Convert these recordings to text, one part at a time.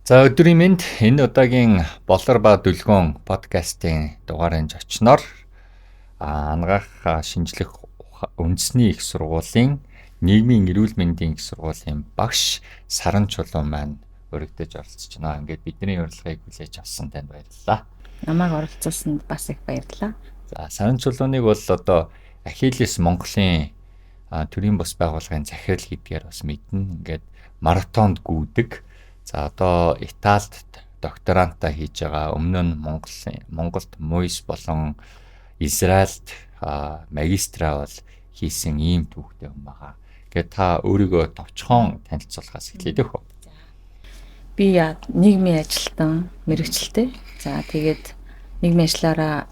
За өдрийн мэнд энэ удаагийн Болор ба Дүлгөөн подкастын дугаарын зочноор ангаах шинжлэх үндэсний их сургуулийн нийгмийн эрүүл мэндийн их сургуулийн багш Саран Чулуун маань өргөдөж оролцож байна. Ингээд бидний урилгыг хүлээж авсан танд баярлалаа. Намайг оролцуулсанд бас их баярлалаа. За Саран Чулууныг бол одоо Ахиллес Монголын төрийн бус байгууллагын захирал гэдгээр бас мэднэ. Ингээд маратонд гүйдэг. За одоо Италид докторантаа хийж байгаа. Өмнө нь Монголд МУИС болон Израильд магистраа бол хийсэн ийм түүхтэй хүн байгаа. Гэхдээ та өөрийгөө товчхон танилцуулахаас эхлэе хөө. Би нийгмийн ажилтан, мэрэгчлээ. За тэгээд нийгмийн ажлаараа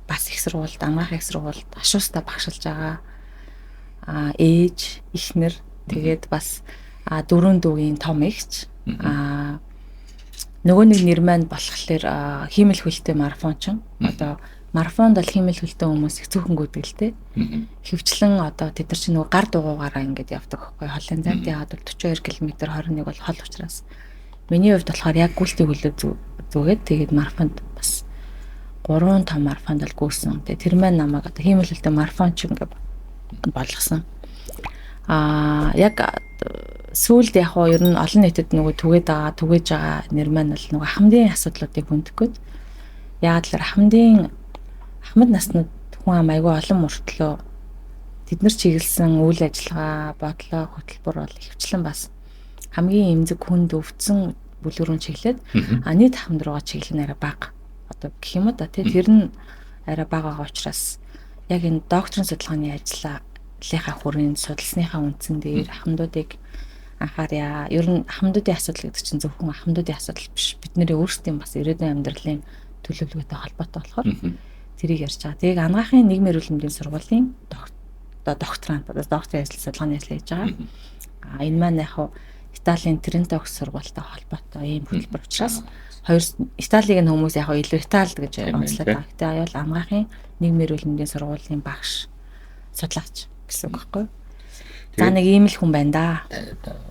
бас их сургуульд, ангаах их сургуульд ашуустаа багшилж байгаа. Ээж, эхнэр тэгээд бас дөрөв дүүгийн том эгч. Нөгөө нэг нэр маань болохоор хиймэл хөлтэй марафончин. Одоо марафонд бол хиймэл хөлтэй хүмүүс их зөвхөн гүйдэг л дээ. Хөвчлэн одоо тэд нар чинь нөгөө гар дугуугаараа ингээд явдаг байхгүй. Холын зайд яагаад бол 42 км 21 бол хол учраас. Миний хувьд болохоор яг гүйлтийн хөлөө зүгээд тэгээд марафонд бас 3 том марафонд л гүйсэн. Тэгээд тэр маань намайг одоо хиймэл хөлтэй марафончин гэж болгосон. Яг сүүлд яг хоо ер нь олон нийтэд нөгөө түгэж байгаа нэр маань бол нөгөө хамдын асуудлуудыг хүндэх гээд яагаад л хамд наснууд хүн ам айгүй олон мөртлөө тэд нар чиглэсэн үйл ажиллагаа, бодлого, хөтөлбөр бол ихвчлэн бас хамгийн эмзэг хүнд өвдсөн бүлгэрүүн чиглээд нийт хамд руугаа чиглэх арай бага. Одоо гэх юм да тий тэр нь арай бага байгаа учраас яг энэ докторийн судалгааны ажлынхаа хүрээнд судалсныхаа үндсэн дээр хамдуудыг анхаарья. Ер нь хамдуудын асуудал гэдэг чинь зөвхөн хамдуудын асуудал биш. Бидний өөрсдийн бас ирээдүйн амьдралын төлөвлөгөөтэй холбоотой болохоор тэрийг ярьж байгаа. Тэгээд ангаахын нийгмийн эрүүл мэндийн сургуулийн докторант, докторийн ажил судалгааны ажил хийж байгаа. Энэ маань яг Италийн Тренто их сургуультай холбоотой ийм хөтөлбөр учраас Италиг нь хүмүүс яг илүү Италид гэж онцлоод байгаа. Гэтэ аюул ангаахын нийгмийн эрүүл мэндийн сургуулийн багш судлаач гэсэн үг байхгүй юу? За нэг ийм л хүн байна да.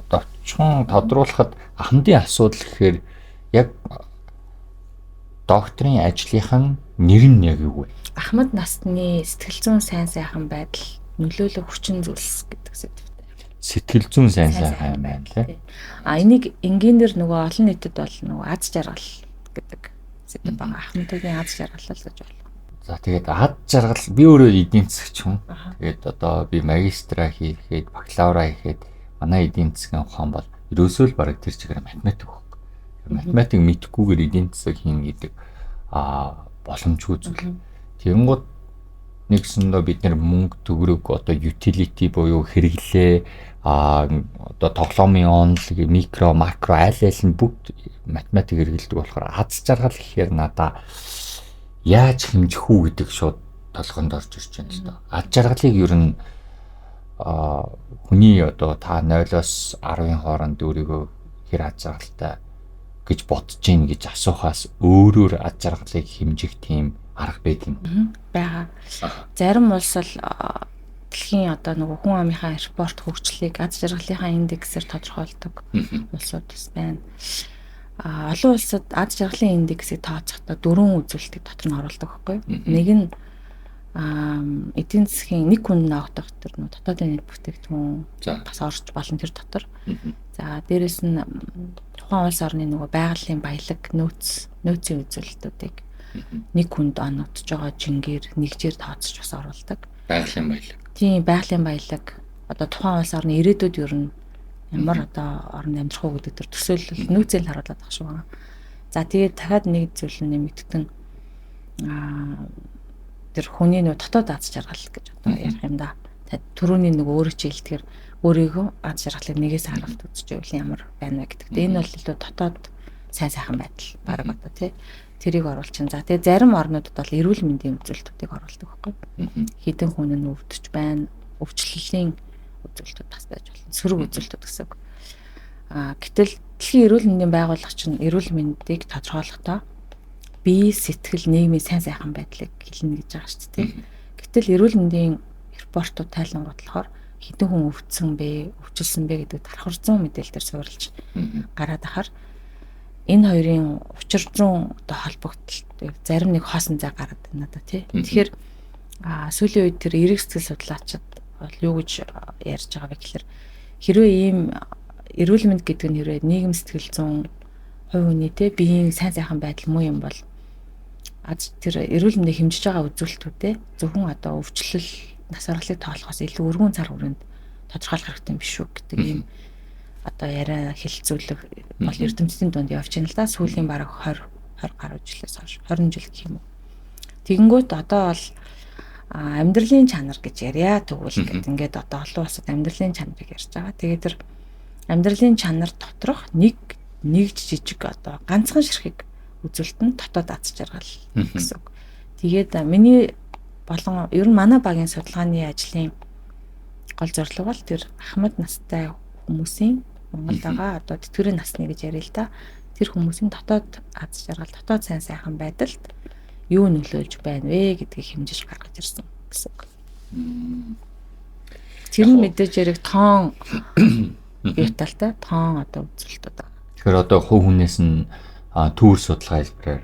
Товчхон тодруулахад хамдын асуудал гэхээр яг докторийн ажлынхан нэр нь яг юу вэ? Ахмад насны сэтгэл зүйн сайн сайхан байдал нөлөөлөх хүчин зүйлс гэдэг сэдвтэй. Сэтгэл зүйн сайн сайхан байна лээ. Энийг энгийнээр нөгөө олон нийтэд бол нөгөө аз жаргал гэдэг сэдв байгаа. Ахмадын аз жаргал л гэж байна. За тэгээд аз жаргал би өөрөө эдийн засагч хүн. Тэгээд одоо би магистра хийхэд, бакалавра хийхэд манай эдийн засгийн ухаан бол ерөөсөө л бараг тэр чигээр математик байхгүй. Математик мэдхгүйгээр эдийн засаг хийн гэдэг боломжгүй зүйл. Тэгэнгუთ нэгсэндээ бид нэр мөнгө төгрөг одоо utility буюу хэрэглээ одоо тоглоомын онол микро макро аль нь бүгд математик хэрэглэдэг болохоор аз жаргал гэхээр надаа яаж хэмжих үү гэдэг шууд толгонд орж ирж байна л доо. Аз жаргалыг ер нь хүний одоо та 0-оос 10-ын хооронд өөрийгөө хэр аз жаргалтай гэж бодож гин гэж асуухаас өөрөөр аз жаргалыг хэмжих тийм арга байдаг юм байгаа. Зарим улс бол дэлхийн одоо нөгөө хүн амынхаа спорт хөгжлийг аз жаргалынхаа индексээр тодорхойлдог улсууд бас байна. Олон улсад аз жаргалын индексийг тооцохдоо 4 үзүүлэлтийг дотор нь оруулдаг байхгүй юу? Нэг нь эдийн засгийн нэг хүн ногт дотор нь дотоодын нийт бүтээгдэхүүн бас орж болно тэр дотор. За дээрэс нь тухайн улс орны нөгөө байгалийн баялаг нөөцийн үзүүлэлтүүдийг нэг хүнд оногдож байгаа жингээр нэгжээр тооцож бас оруулдаг. Байгалийн баялаг. Тийм байгалийн баялаг одоо тухайн улс орны ирээдүйд ер нь ямар одоо орнд амьдрах уу гэдэг төр төсөөлөл нөөцөөр харуулдаг шүү байгаа. За тэгээд дахиад нэг зүйл нэмэгдэн тэр хүний нөгөө дотоод аз жаргал гэж одоо ярих юм да. Төрөний нөгөө өөрөө чиглэлтгэр өөрийгөө аз жаргалыг нэгээс харуулт үзэж байвал ямар байна вэ гэдэг. Энэ бол илүү дотоод сайн сайхан байдал баг одоо тий тэрийг оруулчихна. За тэгээд зарим орнуудад бол эрүүл мэндийн үзүүлэлтүүдийг оруулдаг байхгүй. Хэдэн хүн нь өвдөж байна. Өвчлөлийн үзүүлэлтүүд бас байж болно. Сөрөг үзүүлэлтүүд гэсэн үг. Гэтэл дэлхийн эрүүл мэндийн байгууллага чинь эрүүл мэндийг тодорхойлохдоо бие сэтгэл нийгмийн сайн сайхан байдлыг хэлнэ гэж байгаа шүү дээ. Гэтэл эрүүл мэндийн репортууд тайлангууд болохоор хэдэн хүн өвдсөн бэ, өвчлсөн бэ гэдэг давхар зүүн мэдээлэлээр суурилж гараад ахаар энэ хоёрын учир руу одоо холбогдол зарим нэг хоосон зай гараад байна да тий. Тэгэхээр сүүлийн үед тэр эрэг сэтгэл судлаачид бол юу гэж ярьж байгаа вэ гэхээр хэрвээ ийм эрүүл мэнд гэдэг нь хэрвээ нийгэм сэтгэл зүйн хувь хүний те биеийн сайн сайхан байдал муу юм бол тэр эрүүл мэндийг хэмжиж байгаа үзүүлэлтүүдээ зөвхөн одоо өвчлөл нас баргалыг тоолохоос илүү өргөн цар хүрээнд тодорхойлох хэрэгтэй юм биш үү гэдэг ийм одоо яриа хэлэлцүүлэг бол эрдэмтдийн дунд явж байна л да. Сүүлийн бараг 20 гаруй жилээс хойш 20 жил гэх юм уу. Тэгэнгүүт одоо бол амьдралын чанар гэж яриа тэгвэл гэдэг ингээд одоо олон улсад амьдралын чанарыг ярьж байгаа. Тэгээд тэр амьдралын чанар доторх нэг жижиг одоо ганцхан ширхэг үзүүлэлт нь дотоод аз жаргал гэсэн үг. Тэгээд миний болон ер нь манай багийн судалгааны ажлын гол зорилго бол тэр ахмад настай хүмүүсийн Монголд байгаа одоо тэтгэврийн насны гэж яриа л да. Тэр хүмүүсийн дотоод аз жаргал, дотоод сайн сайхан байдалд юу нөлөөлж байна вэ гэдгийг хэмжиж гаргаж ирсэн гэсэн үг. Тэр нь мэдээж яриг тоон юуталтай тоон одоо үзүүлэлтүүд байгаа. Тэгэхээр одоо хувь хүнээс нь төвөр судалгаа хэлбэрээр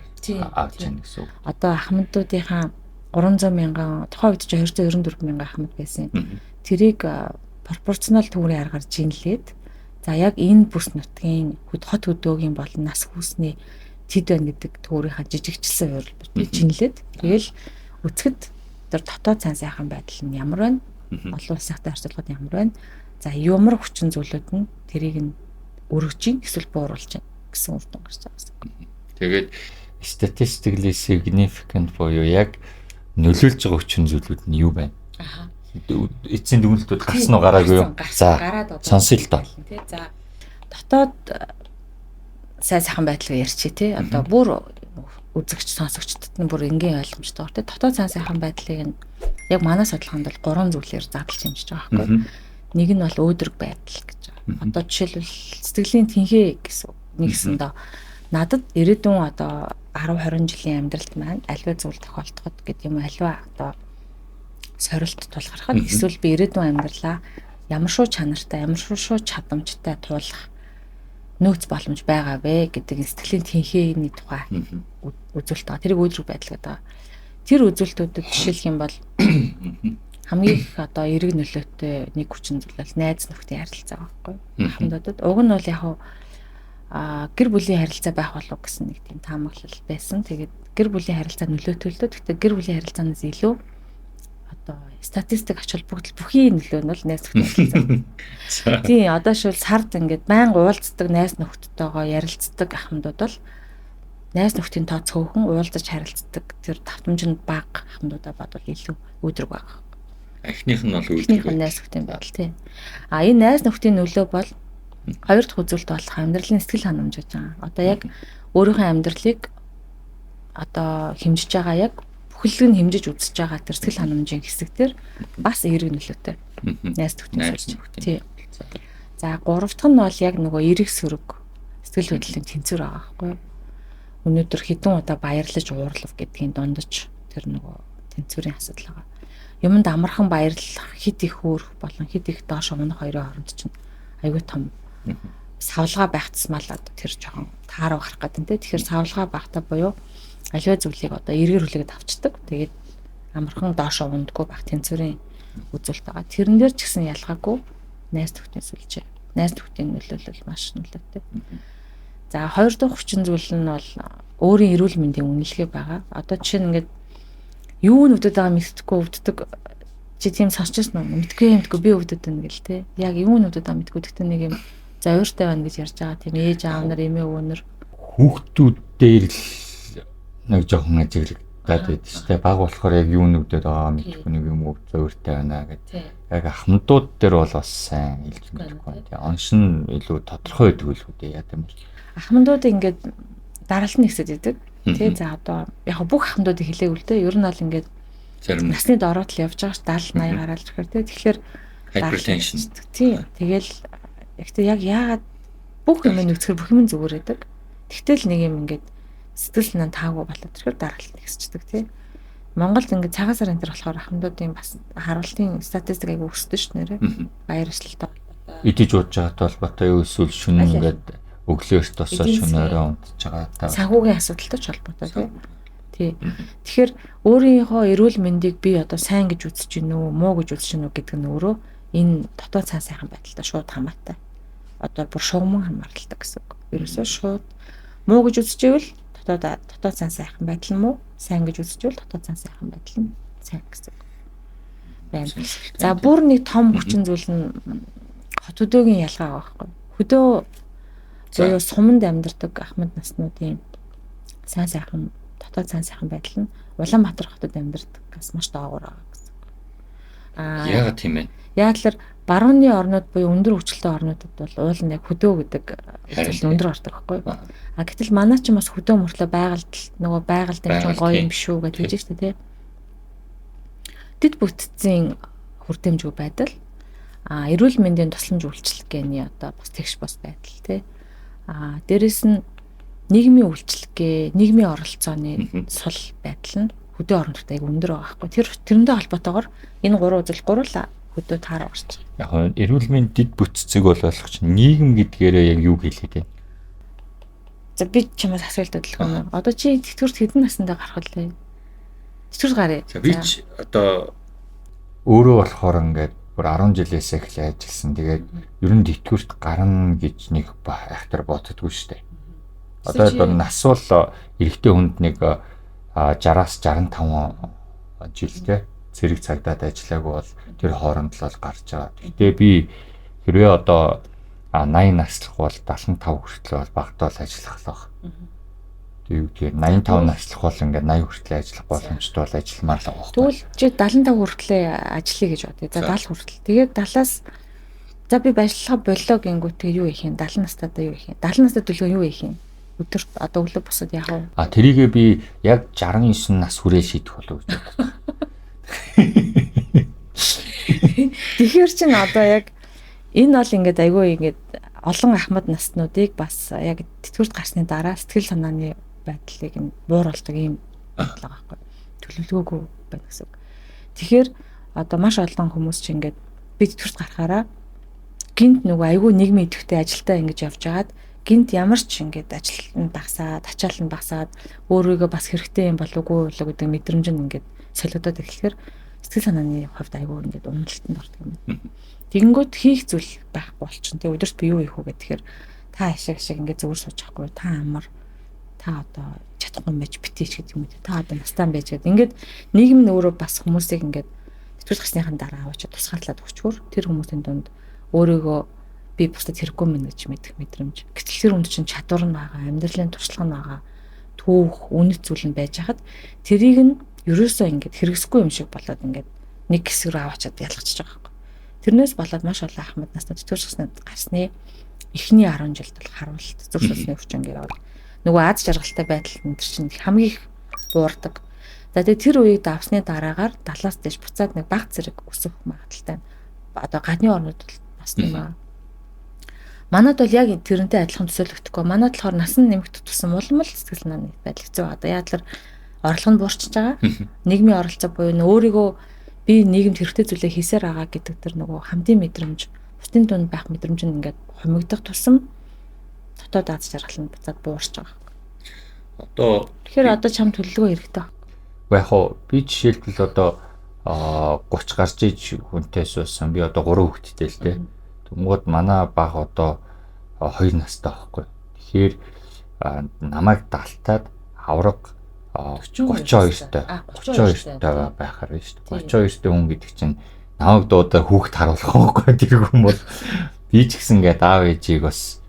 авч яана гэсэн үг. Одоо ахмадуудынхаа 300 мянган тухайн үед ч 294 мянган ахмад байсан. Тэрийг пропорционал төврийн аргаар жинлээд за яг энэ бүс нутгийн хот хөдөөгийн болон нас хүүсний тэд байна гэдэг төврийнхаа жижигчилсэн хувилбарыг жинлээд тэгэл өцгөд тэр дотоод сайн сайхан байдал нь ямар байна? Олон улсынхтай харьцуулахад ямар байна? За ямар хүчин зүйлүүд нь тэрийг нь өргөж ийн эсвэл бууруулж ийн гэсэн үр дүн гарч байгаа юм. Тэгээд statistically significant буюу яг нөлөөлж байгаа хүчин зүйлүүд нь юу байна? Эцсийн дүгнэлтүүд гарсан уу гараагүй юу? За сонсъё л доо. За дотоод сайн сайхан байдлыг ярьчи тий. Одоо бүр үзэгч сонсогчдод нь бүр энгийн ойлгомжтой байна тий. Дотоод сайн сайхан байдлыг нь яг манай судалгаанд бол 3 зүйлээр задлж хэмжиж байгаа байхгүй. Нэг нь бол өөдрөг байдал гэж байгаа. Одоо жишээлбэл сэтгэлийн тэнхээ гэсэн нэгсэн доо надад ирээдүйн одоо 10 20 жилийн амьдралд маань альва зүйл тохиолдоход гэдэг юм альва одоо сорилт тулгархад эсвэл би ирээдүйн амьдралаа ямар шоу чанартай, ямар шоу чадамжтай туулах нөөц боломж байгаа вэ гэдэг сэтгэлийн тэнхээний тухай үзүүлэлт байгаа. Тэрийг өөдрөг байдал гэдэг. Тэр үзүүлэлтүүдэд жишээлх юм бол хамгийн их одоо эрэг нөлөөтэй нэг хүчин зүйл бол найз нөхдийн харилцаа байхгүй. Хамтдад уг нь бол яг гэр бүлийн харилцаа байх болов гэсэн нэг тийм таамаглал байсан. Тэгээд гэр бүлийн харилцаа нөлөөтэй л дөө. Гэхдээ гэр бүлийн харилцаанаас илүү одоо статистик ач холбогдол бүхий нөлөө нь бол найз нөхдөд харилцаа. Тийм одоо шил сард ингээд байнга уулздаг найз нөхдөдтэйгоо ярилцдаг ахмадууд бол найз нөхдийн тоо цөөхөн уулзаж харилцдаг тэр давтамж нь бага ахмадуудаа бодвол илүү өөдрөг байгаа. Эхнийх нь бол өөдрөг найз нөхдийн байдал тийм. Энэ найз нөхдийн нөлөө бол хоёр дахь үзүүлэлт болох амьдралын сэтгэл ханамж гэж байгаа. Одоо яг өөрийнхөө амьдралыг одоо хэмжиж байгаа яг бүхэлдээ нь хэмжиж үзэж байгаа тэр сэтгэл ханамжийн хэсэг төр бас эерэг нөлөөтэй. Найз нөхдийн тий. За гурав дахь нь бол яг нөгөө эерэг сөрөг сэтгэл хөдлөлийн тэнцвэр байгаа байхгүй юу? Өнөөдөр хэдэн удаа баярлаж уурлав гэдгийн дундаж тэр нөгөө тэнцвэрийн асуудал байгаа. Юмд амархан баярлах, хит их хөөрөх болон хит их доош унах хоёрын хооронд чинь аюул том савлгаа байх тусмал тэр жоохон тааруу гарах гэдэг нь тий. Тэгэхээр савлгаа багтаа буюу аливаа зүйлийг одоо эргэр хүлээгээд авчдаг. Тэгээд амархан доошоо ундаггүй байх тэнцвэрийн үзүүлэлт байгаа. Тэрэн дээр ч гэсэн ялгаагүй найз нөхдийн сүлжээ. Найз нөхдийн нөлөөлөл маш нөлөөтэй. За хоёр дахь хүчин зүйл нь бол өөрийн эрүүл мэндийн үнэлгээ байгаа. Одоо жишээ нь ингээд юу нүдэд байгаа мэдхгүй өвддөг. Чи тийм сонсчихсон уу? Мэдгүй би өвдөд байна гэл те. Яг юу нүдэд байгаа мэдгүй гэхдээ нэг юм зовиртой байна гэж ярьж байгаа. Тийм ээж аав нар эмээ өвөө нар хүүхдүүд дээр л нэг жоохон ажиглагдаад байдаг шүү дээ. Баг болохоор яг юу нүдэд байгаа мэдгүй нэг юм уу зовиртой байна гэдэг. Яг ахмадууд дээр бол бас сайн хэлж мэдэхгүй. Тэгээ онш нь илүү тодорхой байдаг л үү дээ. Яа гэм бэ? Ахмадууд ингээд дараалтны хэсэд идэг. Тэ за одоо яг бүх ахмадуудыг хэлээгүй л дээ. Ер нь бол ингээд насны дороод л явж байгаа ш 70 80 гараал ирэхээр тэ. Тэгэхээр hypertension. Тийм. Тэгэл яг яагаад бүх юм нөхцөр бүх юм зүгээр байдаг. Тэгтэл нэг юм ингээд сэтгэл санаа таагүй болоод тэгэхээр дараалтны хэсчдэг тий. Монголд ингээд цагаан сарын дээр болохоор ахмадуудын бас харуултын статистик айгу өссөн ш нэрэ. Баяр ёслолтой. Идэж ууж байгаатай холбоотой юу эсвэл шүн ингээд өглөөс тусаа Эдийн засгийн шөнөөрөө унтж байгаа. санхүүгийн асуудалтай ч холбоотой тий. Тэгэхээр өөрийнхөө эрүүл мэндийг би одоо сайн гэж үзэж гин үү, муу гэж үзэж гин үү гэдэг нь өөрөө энэ дотоод цаа сайхан байдалтай шууд хамаатай. Одоо бүр шугамн хамааралтай гэсэн үг. Ерөөсөө шууд муу гэж үзчихвэл дотоод цаа сайхан байдал нь муу, сайн гэж үзчихвэл дотоод цаа сайхан байдал нь сайн гэсэн үг. Байна. За бүр нэг том хүчин зүйл нь хот хөдөөгийн ялгаа байгаа байхгүй. Хөдөө буюу суманд амьдардаг ахмад наснуудын сайн сайхан дотоод сайн сайхан байдал нь Улаанбаатар хотод амьдардаггаас маш доогуур байгаа гэсэн. Яагаад тийм бэ? Яг л барууны орнууд буюу өндөр хөгжилтэй орнуудад бол уул нь яг хөдөө гэдэг зүйл өндөр ордог байхгүй. Гэтэл манай ч бас хөдөө мөртлөө нөгөө байгальд энэ гоё юм биш үү гэж хэлж штэ тий. Дэд бүтцийн хүртээмжгүй байдал эрүүл мэндийн тусламж үйлчилгээний одоо бас тэгш бас байдал тий. Дээрэс нь нийгмийн үйлчилгээ, нийгмийн оролцооны сул байдал нь хөдөө орнуудад аяг өндөр байгаа байхгүй. Тэрэндээ холбоотойгоор энэ гурван үзэл гурлаа хөдөө таараа гарч байгаа. Яг эрүүл мэнд дэд бүтцийг бол ойлгох чинь нийгэм гэдгээрээ яг юу хэлээд байна? За би чамаас асуулт бодлого. Одоо чи тэтгэврт хэдэн наснда гарах вэ? Тэтгэврт гаръя. За би ч одоо өөрөө болохоор ингээд бүр 10 жилээс эхлээ ажилласан. Тэгээд ер нь тэтгэврт гарна гэж нэг айхтар боддоггүй шүү дээ. Одоо нас бол эрэгтэй хүнд нэг 60-аас 65 жилтэй зэрэг цагдаад ажиллаагүй бол тэр хооронд л гарч байгаа. Гэтэ би хэрвээ одоо 80 наслах бол 75 хүртэл бол багтаал ажиллах л баг. Тэгээд 85 наслах бол ингээд 80 хүртэл ажиллах боломжтой бол ажилламаар л байгаа. Тэгвэл чи 75 хүртэл ажиллая гэж бодъё. За 70 хүртэл. Тэгээд 70-аас за би ажиллахаа боллоо гингүүтээ юу их юм? 70 настайдаа юу их юм? 70 настай төлөө юу их юм? Өдөрт одоо өглөө босоод яах вэ? Тэрийгээ би яг 69 нас хүрээ шийдэх болов гэж боддог. Тэгэхээр чин одоо яг энэ бол ингээд айгүй ингээд олон ахмад наснуудыг бас яг тэтгэврт гарсны дараа сэтгэл санааны байдлыг нь бууруулдаг юм бодлого байхгүй. Төлөвлөгөөгүй байна гэсэн үг. Тэгэхээр одоо маш олон хүмүүс чинь ингээд би тэтгэврт гарахаараа гинт нөгөө айгүй нийгмийн идэвхтэй ажилдаа ингэж явж хагаад гинт ямар ч ингээд ажил нь багасаад, ачаал нь багасаад өөрийгөө бас хэрэгтэй юм болов уу гэдэг мэдрэмж нь ингээд солигдоод ирэхээр сэтгэл санааны хувьд айгүй ингээд уналтанд ордог юм. Тэгэнгүүт хийх зүйл байхгүй болчихно. Тэг өдөрт би юу хийх вэ гэхээр та ашиг ингээд зүгээр сууж байхгүй. Та амар та одоо чадахгүй юм байж битээч гэдэг юм үү. Та одоо настан байж гэдэг. Ингээд нийгэм нь өөрөө бас хүмүүсийг ингээд тэтгэврт гарсныхан дараа аваачаа тусгаарлаад өгчхөр тэр хүмүүсийн дунд өөрийгөө би бусдад хэрэггүй мэн гэж мэдэх мэдрэмж. Гэтэл тэр хүнд чинь чадвар нь байгаа, амьдралын туршлага нь байгаа, түүх, үнэт зүйл нь байж хахад тэрийг нь ерөөсөө ингээд хэрэгсэхгүй юм шиг болоод ингээд нэг хэсэг рүү аваачаад ялгчихж байгаа юм. Тэрнээс болоод маш олон ахмад наснууд тэтгэврт гарсны эхний 10 жилд бол харуулт зүрх судасны өвчнөөр бол нөгөө аз жаргалтай байдал энэ чинь хамгийн их буурдаг. За тэгээ тэр үеийг давсны дараагаар 70-аас дээш буцаад нэг баг зэрэг өсөх магадaltaй. Одоо гадны орнууд бол бас тийм аа. Манайд бол яг тэрнтэй адилхан төсөөлөгдөхгүй. Манайд болохоор нас нь нэмэгдэх тусам улам л сэтгэл санааны байдал хэцүү байгаа. Яадлаар орлого нь буурчж байгаа. Нийгмийн оролцоо буюу өөрийгөө би нийгэмд хэрэгтэй зүйлээ хийсээр байгаа гэдэг тэр нөгөө хамтын мэдрэмж, бусдын дунд байх мэдрэмж нь ингээд хумигдах тусам дотоод аз жаргал нь буцаад буурч байгаа. Тэгэхээр одоо чам төлөвлөгөө хэрэгтэй байна. Яг хоо би жишээлбэл одоо 30 гарч иж хүнтэй суусан. Би одоо 3 хүүхэдтэй л дээ. Тэнгууд манай баг одоо 2 настай байхгүй. Тэгэхээр намайг далтаад авраг 32 та байхаар байна шүү дээ. 32 та хүн гэдэг чинь намайг дуудаа хүүхэд харуулах байхгүй тэр хүн бол би ч гэсэн ингээд аав ээжийг бас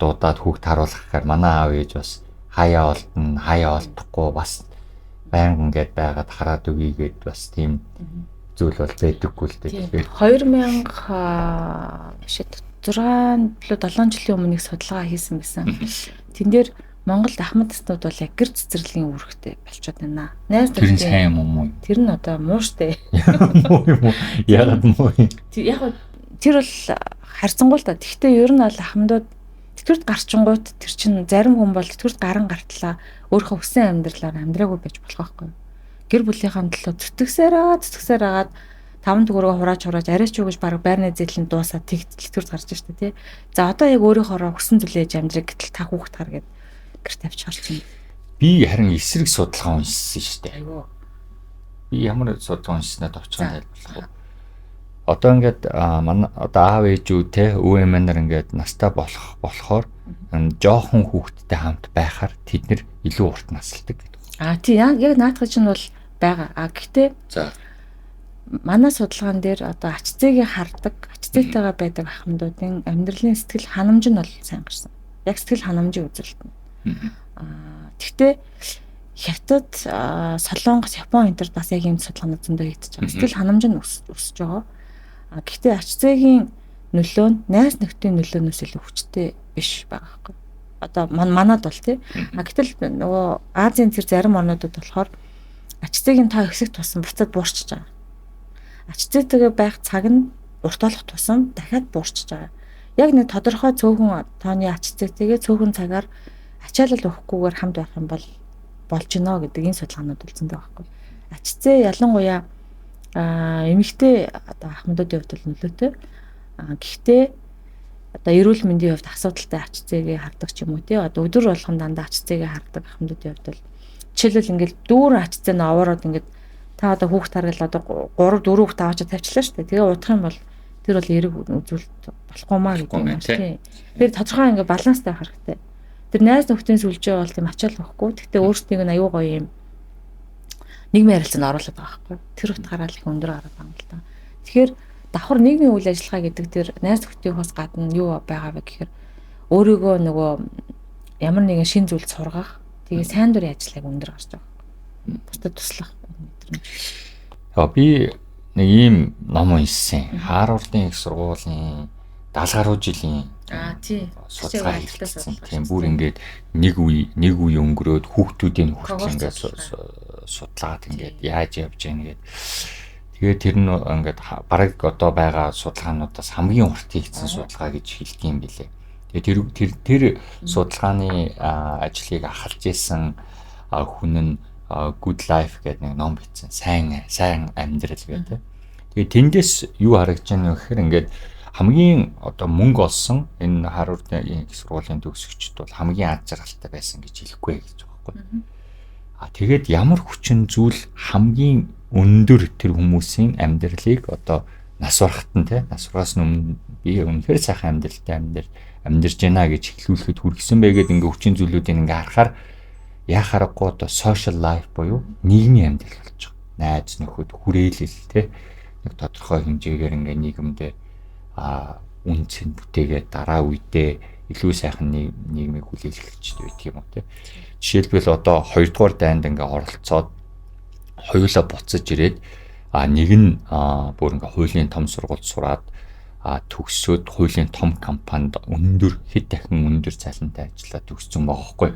дуудаад хүүхэд харуулах гэхээр манай аав ээж бас хаяа олдно, хаяа олдохгүй бас байнга ингээд байгаад хараад үгийгээд бас тийм зүйл бол байдаггүй л дээ. 6-7 жилийн өмнө нэг судалгаа хийсэн байсан. Тэн дээр Монголд ахмад наснууд бол яг гэр цэцэрлэгийн үүрэгтэй болчиход байна. Найз Тэр нь сайн юм уу? Тэр нь одоо муу штэ. Муу юм уу? Яагаад муу юм? Яг тэр бол харьцангуй л та. Гэхдээ ер нь бол ахмадууд тэтгэврт гарчингууд тэр чинь зарим хүн бол тэтгэврт гарan гартлаа өөрийнхөө хүссэн амьдралаар амьдраагүй байж болох байхгүй. Гэр бүлийнхаа төлөө зүтгэсээр агаад 5 төгрөгөөр хураач арайч юу гэж баг байрны зэтлэн дуусаад тэгтэлтүр гарч штэ тий. За одоо яг өөрийнхоороо хүссэн зүйлээж амьдрыг гэтэл та хүүхд хар гээд гэр тавьчихар чинь. Би харин эсрэг судалгаа уншсан шүү дээ. Айгуу. Би ямар судалгаа уншснаа товчхон тайлбарлах уу? Одоо ингээд манай одоо аав ээжүүд те өвөө эмээнэр ингээд настай болохоор жоохон хүүхдтэй хамт байхаар тэд нэр илүү урт насалдаг гэдэг. Тий яг наадах чинь бол байгаа. Гэхдээ За манай судалгаан дээр одоо ач зээгээ хардаг, ач зээтэйгээ байдаг ахмадуудын амьдралын сэтгэл ханамж нь бол сайн гарсан. Яг сэтгэл ханамжийн үзэлт нь. Гэхдээ Хятад, Солонгос, Япон энэ төр бас яг ийм судалгаанууд зөндөө хийгдэж байгаа. Сэтгэл ханамж нь өсөж байгаа. Гэхдээ ач зээгийн нөлөө нь найз нөхдийн нөлөөнөөс илүү хүчтэй биш байгаа байхгүй. Одоо манад бол тий. Гэтэл нөгөө Азийн тэр зарим орнуудад болохоор ач зээгийн тоо ихсэх тусам буцаад буурчж байгаа. Ач зээтэйгээ байх цаг нь урт болох тусам дахиад буурчж байгаа. Яг нэг тодорхой цөөхөн тооны ач зээтэйгээ цөөхөн цагаар ачаалал өгөхгүйгээр хамт байх юм бол болж гинэ гэдэг энэ судалгаанууд үлдсэндээ байхгүй. Ач зээ ялангуяа эмэгтэй одоо ахмадуудын хувьд бол нөлөөтэй. Гэхдээ одоо эрүүл мэндийн хувьд асуудалтай ач зээгээ хардаг ч юм уу тий. Одоо өдөр болгон дандаа ач зээгээ хардаг ахмадуудын хувьд бол жишээлбэл ингээд дүүрэн ач зээ нь овоороод ингээд та одоо хүүхд харгал одоо 3 4 хүүхд аваачаа тавьчлаа шүү дээ. Тэгээ удах юм бол тэр бол эрэг үзүүлэлт болохгүй маа гэдэг юм тий. Тэр тодорхой ингээд баланстай байх хэрэгтэй. Тэр найз нөхдийн сүлжээ бол тийм ачаал واخгүй. Гэхдээ өөрсдийг нь аюу гоё юм нийгмийн харилцаанд оруулаад байгаа байхгүй. Тэр утгаараа л их өндөр гараад байгаа юм л да. Тэгэхээр давхар нийгмийн үйл ажиллагаа гэдэг тэр найз нөхдийнхөөс гадна юу байгаа вэ гэхээр өөрийгөө нөгөө ямар нэгэн шин зүйл сургах, тэгээ сайн дурын ажлыг өндөр гарч байгаа. Бусдад туслах мэдрэмж. Би нэг ийм ном уншсан. Харвардын их сургуулийн 70 гаруй жилийн тий. Судалгаа хийсэн. Тийм бүр ингээд нэг үе өнгөрөөд хүүхдүүдийн хүртэл ингээд судлаад ингээд яаж явж яах гээд тэгээд тэр нь ингээд бараг одоо байгаа судалгаануудаас хамгийн урт хийгдсэн судалгаа гэж хэлдэг юм билээ. Тэгээд тэр судалгааны ажлыг ахалж исэн хүн нь Good Life гэдэг нэг ном бичсэн. Сайн амьдрал гэдэг. Тэгээд тэндээс юу харагдж байна вэ гэхээр ингээд хамгийн одоо мөнгө олсон энэ Харвардын их сургуулийн төгсөгчд бол хамгийн аз жаргалтай байсан гэж хэлэхгүй гэж байгаа байхгүй. Тэгээд ямар хүчин зүйл хамгийн өндөр тэр хүмүүсийн амьдралыг одоо нас барахт нь те нас барахаас өмнө би үнэхээр сайхан амьдралтай амьдарч байна гэж хэлүүлэхэд хүргэсэн байгээд ингээ хүчин зүйлүүдийг ингээ харахаар яхаарахгүй одоо social life буюу нийгмийн амьдрал болж байгаа. Найз нөхөд хүрээлэл те нэг тодорхой хэмжээгээр ингээ нийгэмдээ үнцэн бүтээгээд дараа үедээ илүү сайхан нийгмийг хүлээлгэж байдаг юм уу те. Жишээлбэл одоо 2 дугаар дайнд ингээ оролцоод хоёулаа буцаж ирээд нэг нь бүр ингээ хуулийн том сургуульд сураад төгсөөд хуулийн том компанид хэд дахин өндөр цалинтай ажиллаад төгссөн байгаа хгүй.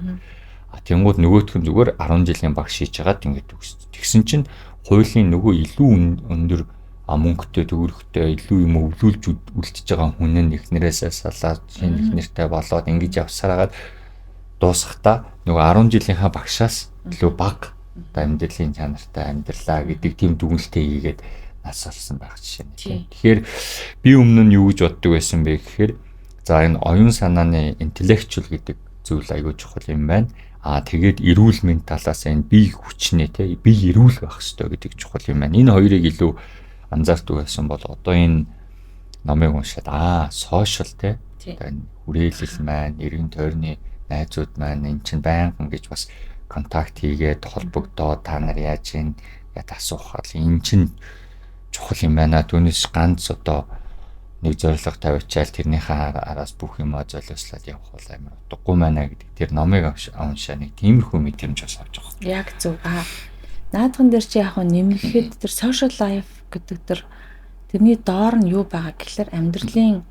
Тэнгууд нөгөөх нь зүгээр 10 жилийн багш хийж хагаад ингээ төгссөн. Тэгсэн чинь хуулийн нөгөө илүү өндөр мөнгөтэй төгрөгтэй илүү юм өвлүүлж үлдчихэж байгаа хүн нь эхнэрээсээ салаад шинэ эхнэртэй болоод ингэж явсараад дуусахдаа нөгөө 10 жилийнхаа багшаас илүү бага амьдралын чанартай амьдралаа гэдэг тийм дүгнэлтээ хийгээд нас олсон байх жишээ нь. Тэгэхээр би өмнө нь юу гэж боддог байсан бэ гэхээр за энэ оюун санааны интеллектуал гэдэг зүйл аягүй чухал юм байна. Тэгээд эрүүл мэнд талаас энэ бие хүчнээ те бие эрүүл байх хэрэгтэй гэдэг чухал юм байна. Энэ хоёрыг илүү анзаардаг байсан бол одоо энэ номыг уншаад сошиал те хүрээлэл маань эргэн тойрны найзууд маань эн чинь байнгын гэж бас контакт хийгээд холбогдоод та нар яаж ийн гэд асуухад эн чинь чухал юм байна. Түүнээс ганц одоо нэг зорилго тавиачаал тэрнийхээ араас бүх юмаа золиослоод явах бол амар утгагүй байна гэдэг тэр номыг уншаа нэг тиймэрхүү мэдрэмж бас авч байгаа. Яг зөв. Наадхан дээр чи яг нэмэхэд тэр social life гэдэг тэрний доор нь юу байгаа гэхэлэр амьдралын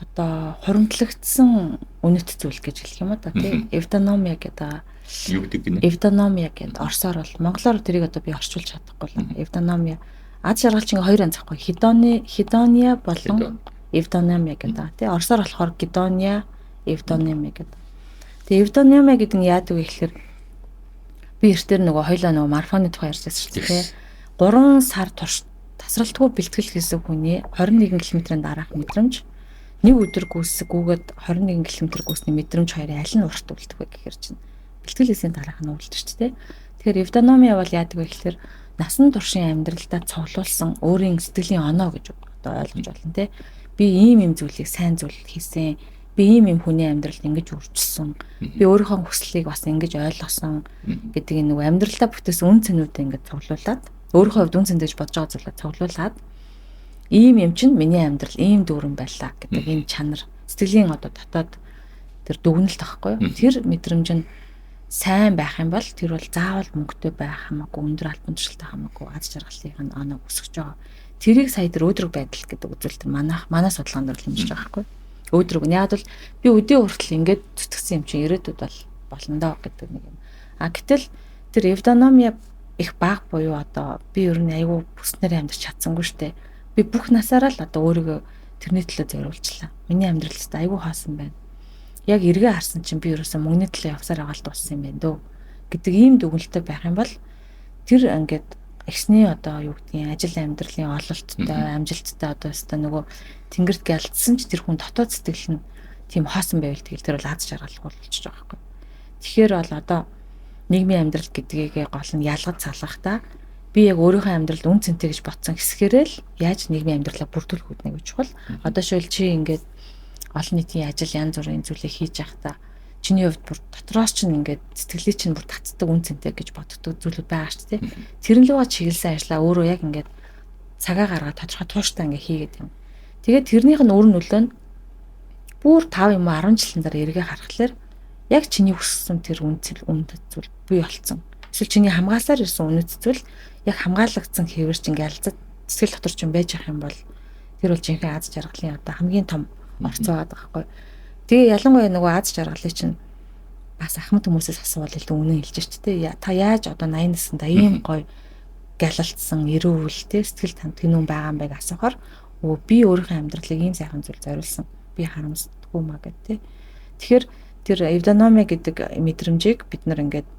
одоо хуримтлагдсан үнэт зүйл гэж хэлэх юм да тий. Эвтономия гэдэг юу гэдэг гинэ? Эвтономия гэдэг орсоор бол монголоор тэрийг одоо би орчуулж чадахгүй л. Эвтономия аз жаргалчин хоёр анзахгүй. Хедония болон эвтономия гэдэг тий. Орсоор болохоор гедония, эвтономия гэдэг. Тэгээ эвтономия гэдэг нь яадаг вэ гэхэлэр би эртээр нөгөө хоёлаа нөгөө марафоны тухай ярьж байсан шүү дээ. 3 сар турш тасралтгүй бэлтгэл хийсэн хүний 21 км-ийн дараах мэдрэмж нэг өдөр гүйсгүүгээд 21 км гүйсний мэдрэмж хоёрын аль нь урт үлдэх вэ гэхээр чинь бэлтгэл хийсийн дараах нь үлдэж ч тийм. Тэгэхээр эвдономия бол яадаг вэ гэхээр насан туршийн амьдралдаа цуглуулсан өөрийн сэтгэлийн оноо гэж одоо ойлгож байна тийм. Би ийм зүйлийг сайн зүйл хийсэн. Би ийм хүний амьдралд ингэж үржилсэн. Би өөрийнхөө хүслийг бас ингэж ойлгосон гэдэг энэ нэг амьдралдаа бүтээсэн үн цэнүүдээ ингэж цуглуулад өөрийнхөө хувьд үн цэн гэж бодож байгаа зүйлээ цуглуулад ийм юм чинь миний амьдрал ийм дүүрэн байлаа гэдэг энэ чанар сэтгэлийн одоо дотоод тэр дүгнэлт байхгүй юу? Тэр мэдрэмж нь сайн байх юм бол тэр бол заавал мөнгөтэй байх хамаагүй өндөр албан тушаалтай хамаагүй аз жаргалын оноо өсгөж байгаа. Тэрийг сая тэр өөдрөг байдал гэдэг үзүүлэлт манай судалгаанд бол хэмжиж байгаа байхгүй юу? Өөдрөг нь яг бол би өдөө хүртэл ингэж зүтгэсэн юм чинь ирээдүйд бол болно доо гэдэг нэг юм. Гэтэл тэр эвдономия их баг буюу одоо би ер нь айгүй бүснээр амьдарч чадсангүй штэ. Би бүх насаараа л одоо өөрийгөө тэрний төлөө зориулчлаа. Миний амьдралд айгүй хаасан байна. Яг эргээ харсан чинь би ерөөсөө мөнгөний төлөө явсаар байгаа л дууссан юм байна дөө гэдэг ийм дүгнэлттэй байх юм бол тэр ингээд эхний одоо юу гэдгийг ажил амьдралын ололттой амжилттай одоо өстой нөгөө тэнгэрт гэлдсэн ч тэр хүн дотоод сэтгэл нь тийм хаасан байвал тэгэл тэр бол аз жаргал болчихж байгаа байхгүй. Тэгэхээр бол одоо нийгмийн амьдрал гэдгийг гол нь ялгаж салгахтаа би яг өөрийнхөө амьдралд үн цэнтэй гэж ботсон хэсгээрээ л яаж нийгмийн амьдралаа бүрдүүлэх үүднэ гэж чухал. Одоо шил чи ингээд олон нийтийн ажил янз бүрийн зүйлийг хийж явахдаа чиний хувьд бүр дотроос чинь ингээд сэтгэлээ чинь бүр татдаг үн цэнтэй гэж боддог зүйлүүд байгаа шүү дээ. Тэрэн лугаа чиглэсэн ажиллаа өөрөө яг ингээд цагаа гаргаад тодорхой тууштай ингээд хийгээд юм. Тэгээд тэрнийх нь өөр нөлөө нь бүр 5 юм уу 10 жилийн дараа эргээ харахаар яг чиний хүссэн тэр үнэт зүйл бий болцсон. Эсвэл чиний хамгаалсаар ирсэн үнэт зүйл яг хамгаалагдсан хэвэр чинь гэлзэж сэтгэл дотор чинь байж ах юм бол тэр бол жинхэнэ аз жаргалын одоо хамгийн том орцоо байгаа байхгүй. Тэгээ ялангуяа нөгөө аз жаргалыг чинь бас ахмад хүмүүсээс асуувал илүү үнэн хэлж шүү дээ. Та яаж одоо 80 наснда ийм гоё галалтсан эрүүл те сэтгэл танд гинүн байгаа юм байг асуухаар би өөрийнхөө амьдралыг ийм сайхан зүйл зориулсан. Би харамсдаггүй маа гэдэг те. Тэгэхээр тэр эвдономия гэдэг мэдрэмжийг бид нар ингээд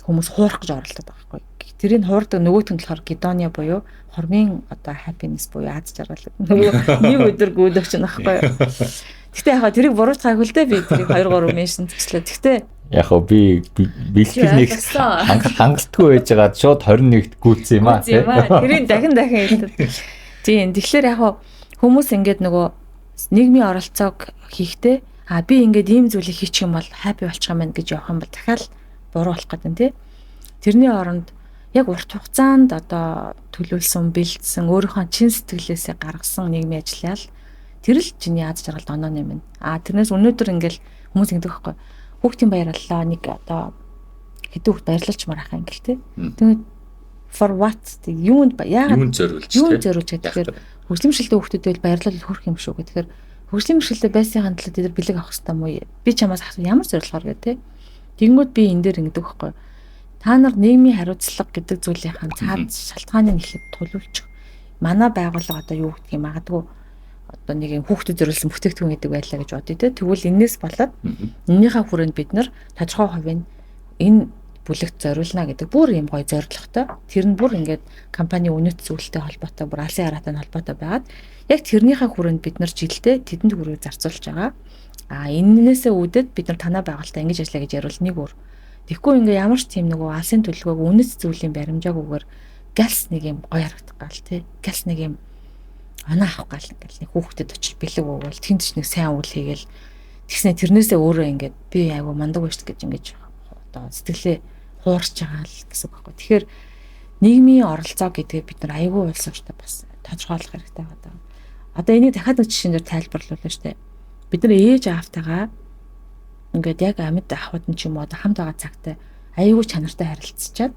хүмүүс хуурах гэж оролдоод байгаа байхгүй. Тэрийг хуурдаг нөгөөт нь болохоор гедония буюу хормын одоо happiness буюу аз жаргал нөгөө нэг өдөр гүйлэгч нь байхгүй. Гэхдээ яг тэрийг буруутгаагүй л дээ би тэрийг 2 3 меншн згчлээ. Гэхдээ яг би бэлтгэл нэг хангалтгүй байж байгаа шууд 21-т гүйцсэн юм аа тийм. Тэрийг дахин хэлдэг. Тийм тэгэхээр яг хүмүүс ингээд нөгөө нийгмийн оролцоог хийхдээ би ингээд ийм зүйлийг хийчих юм бол happy болчих юм байна гэж явах юм бол дахиад буруу болох гэдэг нь тий. Тэрний оронд яг урт хугацаанд одоо төлөвлөсөн, бэлдсэн, өөрийнхөө чин сэтгэлээсээ гаргасан нийгмийн ажиллаа л тэр л чиний аз жаргалд оноо юм байна. Тэрнээс өнөөдөр ингээл хүмүүс ингэдэг байхгүй. Хүүхдийн баярлалаа нэг одоо хэдэн хүүхд баярлуулч марах ангил тий. Тэгээд for what юунд яагаад зориулж тэгэхээр хөгжлийн бэрхшээлтэй хүүхдүүдэд баярлал хүрх юм шүү гэхээр хөгжлийн бэрхшээлтэй байсныхаа төлөө тэд бэлэг авах хэрэгтэй мó би чамаас асуу ямар зорилгоор гэдэг тий. Тэнгүүд би энэ дээр ингэдэг байхгүй. Та нар нийгмийн хариуцлага гэдэг зүйлийнхэн цаад шалтгааныг нэхэд тулуулчих. Манай байгууллага одоо юу гэдгийг магадгүй одоо нэг юм хүүхдэд зориулсан бүтээгдэхүүн гэдэг байлаа гэж бодъё те. Тэгвэл энэс болоод эннийхээ хүрээнд бид нар тодорхой хувийн энэ бүлэгт зориулна гэдэг бүр юм гоё зорилготой. Тэр нь бүр ингээд компани үнэт зүйлтэй холбоотой, бүр алсын хараатай холбоотой байгаад яг тэрнийхээ хүрээнд бид нар жилдээ тэдэнд хүрээ зарцуулж байгаа. Эннээсээ үүдээд бид нар танаа байгуулалтаа ингэж ажиллаа гэж яривал нэг өөр. Тэгэхгүй ингээ ямар ч тийм нөгөө алсын төлөвлөгөөг үнэт зүйлийн баримжаагүйгээр галс нэг юм гоё харагдах гал тий. Галс нэг юм оноо авах гал ингээл нэг хүүхдэд очиж бэлэг өгвөл тэнд ч нэг сайн үйл хийгээл тэгснэ тэрнээсээ өөрөө ингээд би айгу мандаг байж гэж ингэж одоо сэтгэлээ хуурч байгаа л гэсэн үг байхгүй. Тэгэхээр нийгмийн оролцоо гэдгийг бид нар айгу уйлсавчтай бас тодорхойлох хэрэгтэй байгаа. Одоо энийг дахиад нэг жишээнээр тайлбарлуулъя штэ. Бид нар ээж аавтайгаа ингээд яг амьд ахвад нь ч юм уу хамт байгаа цагтаа аюул чанартай харилцчаад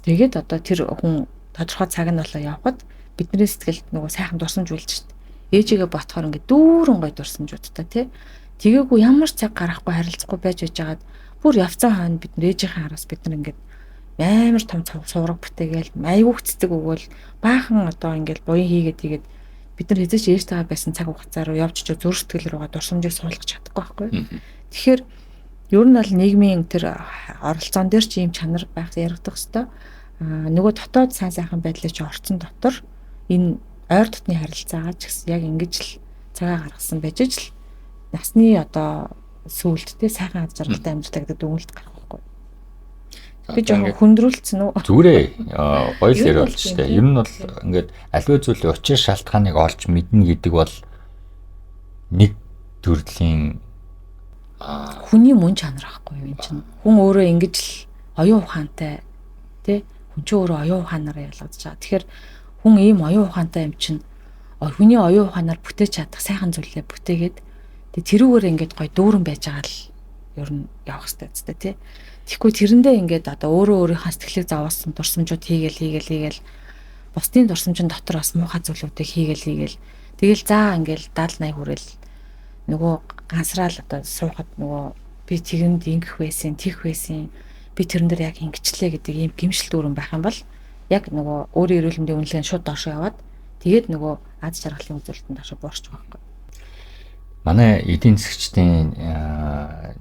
тэгээд одоо тэр хүн тодорхой цаг нь болоо явхад бидний сэтгэлд нөгөө сайхан дурсамж үлж шít. Ээжигээ ботхоор ингээд дүүрэн гой дурсамжуудтай тий. Тэгээгүй ямар цаг гарахгүй харилцахгүй байж байжгаад бүр явцсан хойно бид ээжийнхээ хараас бид нар ингээд амар том сувраг бүтээгээл аюул цэцэг өгөөл баахан одоо ингээд буян хийгээд бид нар хэзээ ч ээжтэйгээ байсан цаг хугацаа руу явж зүрх сэтгэл рүүгээ дурсамжийг суулгах чадахгүй байхгүй. Тэгэхээр ер нь бол нийгмийн тэр оролцоон дээр ч ийм чанар байх яригдах хэвээр. нөгөө дотоод сайн сайхан байдлыг чи орцсон дотор энэ ойр дотны харилцаагаа ч гэсэн яг ингэж л цагаа гаргасан байж л насны одоо сүүлдтэй сайхан аз жаргалтай амьдралаа гэдэг дүгнэлт гарах байхгүй. Би жоохон хүндрүүлсэн үү? Зүгээрээ гоё л яриа болж штэ. Ер нь бол ингээд аливаа зүйлийн учир шалтгааныг олж мэднэ гэдэг бол нэг төрлийн хүний мөн чанар байхгүй юу энэ чинь. Хүн өөрөө ингэж л оюун ухаантай тий хүн чинь өөрөө оюун ухаанаараа ялгаж байгаа. Тэгэхээр хүн ийм оюун ухаантай юм чинь хүний оюун ухаанаар бүтээж чадах сайхан зүйлээ бүтээгээд тэрүүгээр ингээд гоё дүүрэн байж байгаа л ер нь явах хэрэгтэй зү тий. Тэгэхгүй тэрэндээ ингээд одоо өөрийнхөө сэтгэлийг зовоосон дурсамжууд хийгээл бусдын дурсамжийн дотор бас муухай зүйлүүдийг хийгээл тэгэл заа ингээл 70 80 хүрэл нөгөө гансраал одоо суухад нөгөө би тэгэнд ингэх байсан тийх байсан би тэрэн дээр яг ингэчлээ гэдэг ийм гимшил дүүрэн байх юм бол яг нөгөө өөрийн эрүүл мэндийн үнэлгээ шууд доошо яваад тэгээд нөгөө аз жаргалын үзүүлэлтэнд доошо буурч байгаа юм. Манай эдийн засгчдын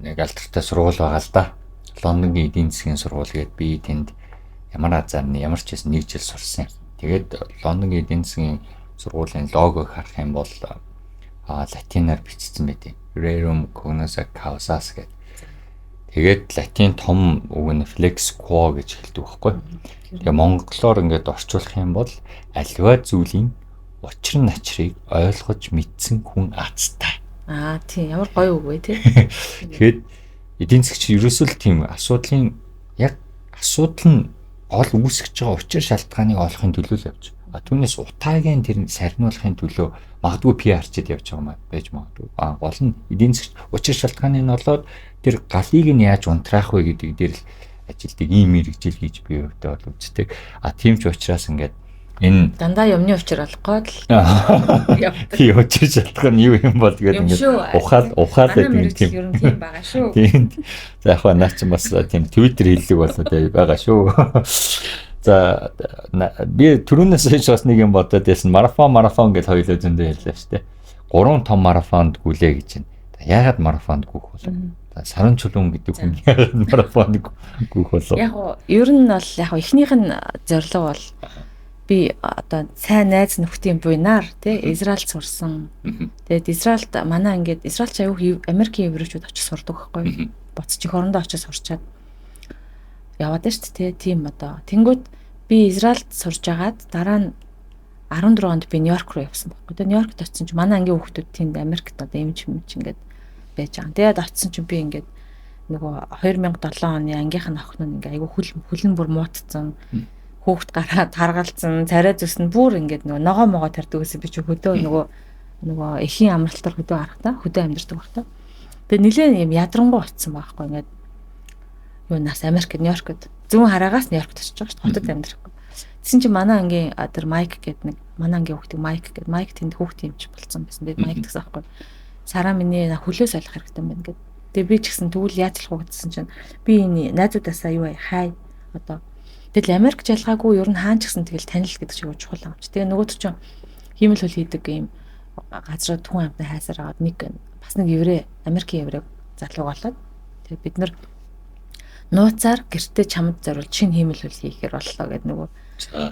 нэг алдартай сургууль байгаа л да. Лондонгийн эдийн засгийн сургууль гээд би тэнд ямар азарны ямар ч хэсэн 1 жил сурсан. Тэгээд Лондонгийн эдийн засгийн сургуулийн логог харах юм бол латинаар бичсэн байдیں۔ Rerum cognosce causas гэдэг. Тэгээд латин том үг нь flex quo гэж хэлдэг байхгүй. Тэгээ монголоор ингээд орчуулах юм бол аливаа зүйлийн учир начрыг ойлгож мэдсэн хүн азтай. Тийм ямар гоё үг вэ тий. Тэгэхэд эдийн засгч ерөөсөө л тийм асуудал нь гол үүсгэж байгаа учир шалтгааныг олохын төлөө л явж. Түүнээс утаагийн тэр сарниулахын төлөө магадгүй PR-чд явж байгаа юм байж магадгүй. Гол нь эдийн засгч учир шалтгааны нь болоод тэр галыг нь яаж унтраах вэ гэдэг дээр л ажилтдаг ийм мэрэгжил хийж бий өвдөө бол үздэг. Тийм ч учраас ингээд энэ дандаа юмны учир олохгүй л явдаг. Тийм учир шалтгаан нь юу юм бол тэгээд ингээд ухаал гэдэг юм тийм байгаа шүү. Тийм. За яг хаа наа чи бас тийм Twitter хэллэг болоод байгаа шүү. За би түрүүнээс хойш бас нэг юм бодоод байсан. Марафон гэж хоёулаа зөндөө ярьлаа шүү дээ. 3 том марафонд гүлээ гэж байна. Яагаад марафонд гүөх болов? Саран чулуун гэдэг хүн яагаад марафонд гүөх болов? Яг ер нь бол яг эхнийх нь зорилго бол би одоо сайн найз нөхдийн буйнаар тий Израильд сурсан. Тэгээд Израильд манай ингээд Израильч аюу Америкийн еврейчүүд очиж сурдаг байхгүй. Боцч их орондоо очиж сурчаад яваад шүү дээ тий. Тийм одоо тэнгуут би Израильд сурж агаад дараа нь 14 онд би Нью-Йорк руу явсан байхгүй. Тэгээд Нью-Йоркт очсон чинь манай ангийн хүүхдүүд тэнд Америкт одоо эмч ингээд байж байгаа. Тэгээд очсон чинь би ингээд нөгөө 2007 оны ангийнх нь охин нь ингээ айгу хөлн бүр муутцсан. Хүүхд гараад харгалцсан, царай зүснэ бүр ингээд нөгөө ногоо могоо тардаг гэсэн би чи хөдөө нөгөө эхийн амралтаар хөдөө харахтаа хөдөө амьдэрдэг багтаа. Тэгээ нилээн юм ядрангуй очсон байхгүй ингээд юу нас Америкт Нью-Йоркт зүүн хараагаас Нью-Йоркт очиж байгаа шүү дээ хотод амьдрахгүй. Тэсэн чи манай ангийн тэр Майк гэдэг нэг манай ангийн хүүхдийг Майк тэнд хүүхд юмч болцсон байсан. Тэгээд Майк гэсэн байхгүй. Сараа миний хөлөө солих хэрэгтэй байна гэдэг. Тэгээ би ч гэсэн тэгвэл яаж болох вэ гэсэн чинь би энэ найзуудаасаа юу хай одоо тэгэл Америк жалгаагүй ер нь хаан ч гэсэн тэгэл танил гэдэг шиг чухал юм чи. Тэгээ нөгөөд чинь хиймэл хөл хийдэг юм газраа түн амтны хайсаар аваад нэг бас нэг еврей Америкийн еврей залуу болоод тэгээ бид нар нууцаар гэртээ чамд зориулж шинэ хиймэл хөл хийхээр боллоо гэдэг нөгөө.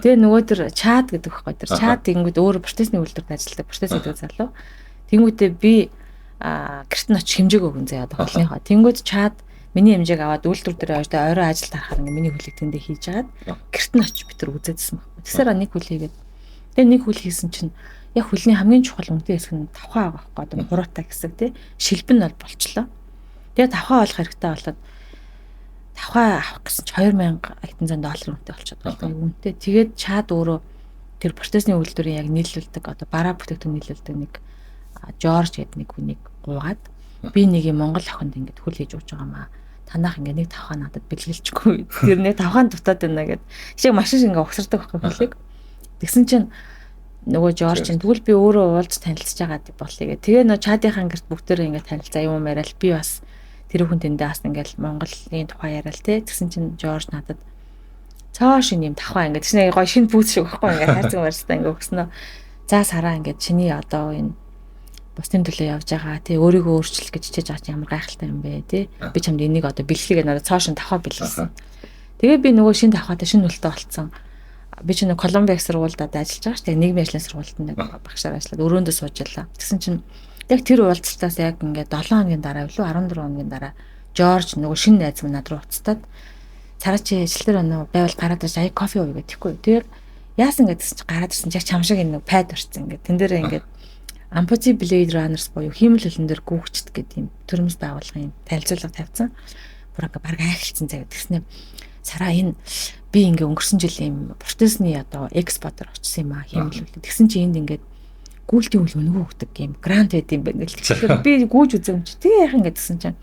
Тэгээ нөгөө тэр чад гэдэг байхгүй тэр чад тэнгүүд өөр протестний үйлдвэрт ажилладаг протест гэдэг залуу. Тэнгүүдээ би гэрт нь очиж хэмжээг өгөн заяад холныхоо. Тэнгүүд чад миний хэмжээг аваад үйлдвэр дээр ойроо ажилд харахаар ингээ миний хөлийг тэндээ хийж агаад гэрт нь очиж бид нар үзээдсэн баг. Тэгсээр нэг хөл хийгээд тэгээ нэг хөл хийсэн чинь яг хөлний хамгийн чухал үнэтэй хэсэг нь тавхаа байгаа байхгүй одоо хуруутай хэсэг тий шилбэн бол болчлоо. Тэгээ тавхаа олох хэрэгтэй болоод тавхаа авах гэсэн чи 2000 $2000 үнэтэй болчиход байгаа үнэтэй. Тэгээд чад өөрөө тэр протестний үйлдвэрийн яг нийлүүлдэг одоо бараа бүтээгдэхүүн нийлүүлдэг нэг Жорж гэдэг нэг хүнийг гуугаад би нэг юм Монгол охинд ингэж хөл хийж өгч байгаа маа. Танах ингээ нэг тавхаа надад бэлгэлчихгүй. Тэр нэг тавхаанд дутаад байна гэд. Шиг машин шиг ингээ угсардаг байхгүй хөлийг. Тэгсэн чинь нөгөө Жорж чинь тэгвэл би өөрөө уулз танилцж байгаа болъё гэх. Тэгээ нөө чадийнхаа гэрт бүгдээрээ ингээ танилцаа юм яриад би бас тэр хүн тэндээ бас ингээл Монголын тухай яриад те. Тэгсэн чинь Жорж надад цаа шинэ юм тавхаа ингээ тийш гоё шинэ бүүц шиг байхгүй ингээ хайцсан барьстай ингээ өгснөө. За сараа ингээ чиний одоо энэ бусдын төлөө явж байгаа тий өөрийгөө өөрчлөх гэж хичээж байгаа ямар гайхалтай юм бэ тий би чамд энийг одоо бэлхлэгээ надад цааш нь тавхаа бэлгэлсэн. Тэгээ би нөгөө шинэ давхаатай шинэ үлдээ болцсон. Би ч нэг Колумбик сургуульд одоо ажиллаж байгаа шүү дээ. Нийгмийн ажлын сургуульд нэг багшаар ажиллаад өрөөндөө суужилаа. Тэгсэн чинь яг тэр уулзалтаас яг ингээд 7 хоногийн дараа билүү 14 хоногийн дараа Жорж нөгөө шинэ найз минь над руу уцтаад цараа чи ажил дээр өнөө байвал гараад ирж ая кофе ууя гэхгүй. Тэгээд яасан гэдсэн чи гараад ирсэн чи яг чамшиг энэ пайд орсон ингээд. Тэн дээр ингээд Amputee Blade Runners буюу хиймэл хөлн дээр гүйгчт гэдэг юм төрөмс байгуулгын танилцуулга тавьсан. Бүр ингээ баг айхалцсан заяа тэгснэ. Сараа энэ би ингээ өнгөрсөн жилийн протезны одоо экспортер очсон юм аа хиймэл хөл. Тэгсэн чи энд ингээд гүйлтийн үл өнгөө өгдөг юм грант байд юм байна гэл. Тэгэхээр би гүйж үзэм чи тэгээ яах ингээ гэсэн чинь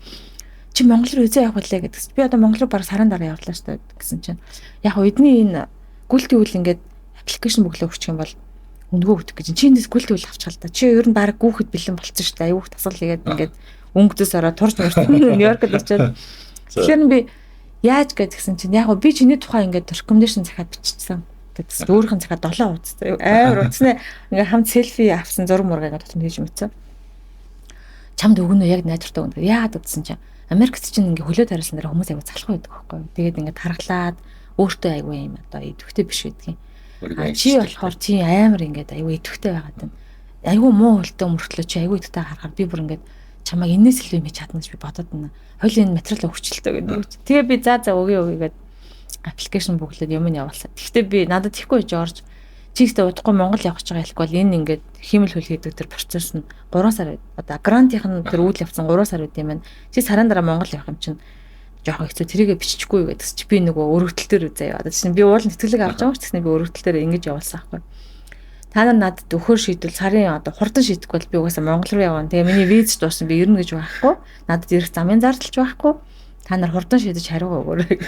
чи Монгол руу үзээ явах байлаа гэдэгс. Би одоо Монгол руу баг сарын дараа явлаа шүү дээ гэсэн чинь яг эдний энэ гүйлтийн үл ингээд аппликейшн бүглөө өгчих юм бол өнгөө өгдөг гэж. Чи эндээс гүйлтийн үл авчихал та. Чи ер нь баг гүүхэд бэлэн болцсон шүү дээ. Аюух тасгал хийгээд ингээд өнгөдөөс ороод турж Нью-Йоркд очиод. Тэгэхээр би яаж гэдгсэн чинь яг би чиний тухай ингээд recommendation захиад биччихсэн. Тэгсэн өөрийнх нь захиад 7 хуудас. Амар утасны ингээд хамт селфи авсан зураг мураг ингээд тутам хийж мэдсэн. Чамд өгнө яг найдвартай өгнө. Яагаад гэдсэн чинь Америкт чинь ингээд хөлөө тариулсан дээр хүмүүс аягүй залхуу байдаг байхгүй юу. Тэгээд ингээд харгалаад өөртөө аягүй юм одоо идэвхтэй биш гэдгийг. Чи болохоор чи амар ингээд аягүй идэвхтэй байгаад байна. Аягүй муу хөлтөө мөртлөө чи аягүй идэвхтэй харахаар би бүр ингээд чамайг энэс илүү юм чадна гэж би бодоод байна. Хоёлын энэ материал хөвчлөлтөө гэдэг. Тэгээ би за өгье гэгээд аппликейшн бүглээд юм нь явуулсан. Гэхдээ би надад тийхгүй Жорж чигтээ удахгүй Монгол явах гэж байгаа хэлэхгүй бол энэ ингээд хиймэл хөл хийдэг тэр процесс нь 3 сар одоо грантын тэр үйл явцсан 3 сар үт юм байна. Чи сарын дараа Монгол явах юм чинь жоохон хэцүү тэрийгэ биччихгүй гэдэгс чи би нөгөө өргөдөл төр үзээ яваад чинь би уулын тэтгэлэг авч байгаа ч гэсэн би өргөдөл төр ингэж явуулсан аахгүй. Та нар надад өхөр шийдвэл сарын одоо хурдан шийдэхгүй бол би угаасаа Монгол руу явна. Тэгээ миний виз дууссан би ирнэ гэж байхгүй. Надад ирэх замын зардалч байхгүй. Та нар хурдан шийдэж хариугаа өгөөрэй.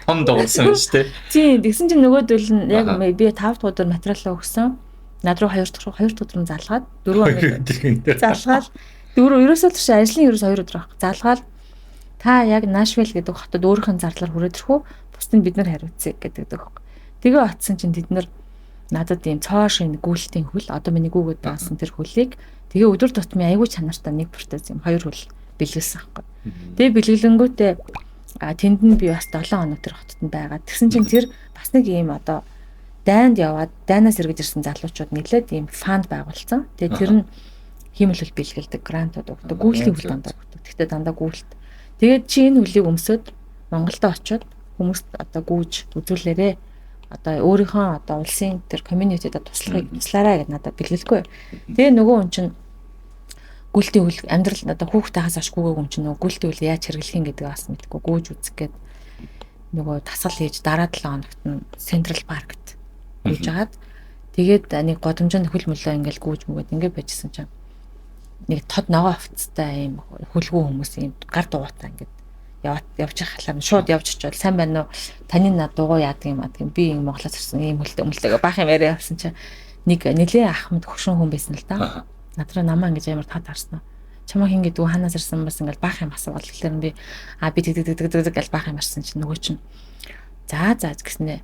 Том дуулсан шүү дээ. Тийм тэгсэн чинь нөгөөдөл нь яг би 5 дахь өдөр материалаа өгсөн. Над руу 2 дахь өдөр нь залгаад 4 өдөр залгаад ерөөсөө тийш ажлын ерөөс 2 өдөр авах. Залгаад та яг Нашвилл гэдэг хотод өөрийнх нь зарлаар хүрээд ирэх үү? Бусдыг бид нар хариуцъя гэдэг байхгүй. Тэгээ очсон чинь тэд нар надад ийм цоо шин гүйлтийн хөл одоо миний гүгээд baасан тэр хөлийг тэгээ өдөр тутмын аягүй чанартай нэг протез юм 2 хөл бэлгэлсэн байхгүй. Тэгээ бэлгэлэнгүүтээ тэнд нь би бас 7 хоног тэр хотод нь байгаа. Тэгсэн чинь тэр бас нэг ийм одоо дайнд яваад дайнаас эргэж ирсэн залуучууд нэлээд ийм фанд байгуулсан. Тэгээ тэр нь хиймэл хөл бэлгэлдэг, грантууд өгдөг, гүйлтийн хөл дандаа өгдөг. Тэгтээ дандаа гүйлт. Тэгээд чи энэ хөлийг өмсөд Монголд очиод хүмүүст одоо гүйж үзүүлээрээ одоо өөрийнхөө одоо улсын тэр community-д туслаарай гэдээ надад бэлгэлгүй. Тэгээ нөгөө хүн чинь гүйлтийн хөл амьдрал одоо хүүхдтэйгээс ашгүйгээ хүн чинь нөгөө гүйлтийн хөл яаж хэрэглэх юм гэдгийг бас мэдгүй гүйж үзэх гээд нөгөө тасгал хийж дараа 7 хоногт нь Central Park-т гүйж агаад тэгээд нэг годомжинд хөл мөлөө ингээл гүйж мүгээд ингээд байжсэн чинь нэг тод ногоо авцтай ийм хөлгүү хүмүүс ийм гар дугуйтаа ингээд явж хахлаа шууд явж очивол сайн байна уу таны над дугуй яадаг юм адг юм би ийм Монголоос ирсэн ийм хөлтэй өмлөг баах юм яриа авсан чинь нэг нэлээ ахмад хөгшин хүн байсан л да надраа намаа ингэж амар таад харсан чамаа хин гэдэг ханаас ирсэн бас ингээд баах юм асуувал тэгэхээр би би тэг гэж баах юм арсан чинь нөгөө чинь за гэснэ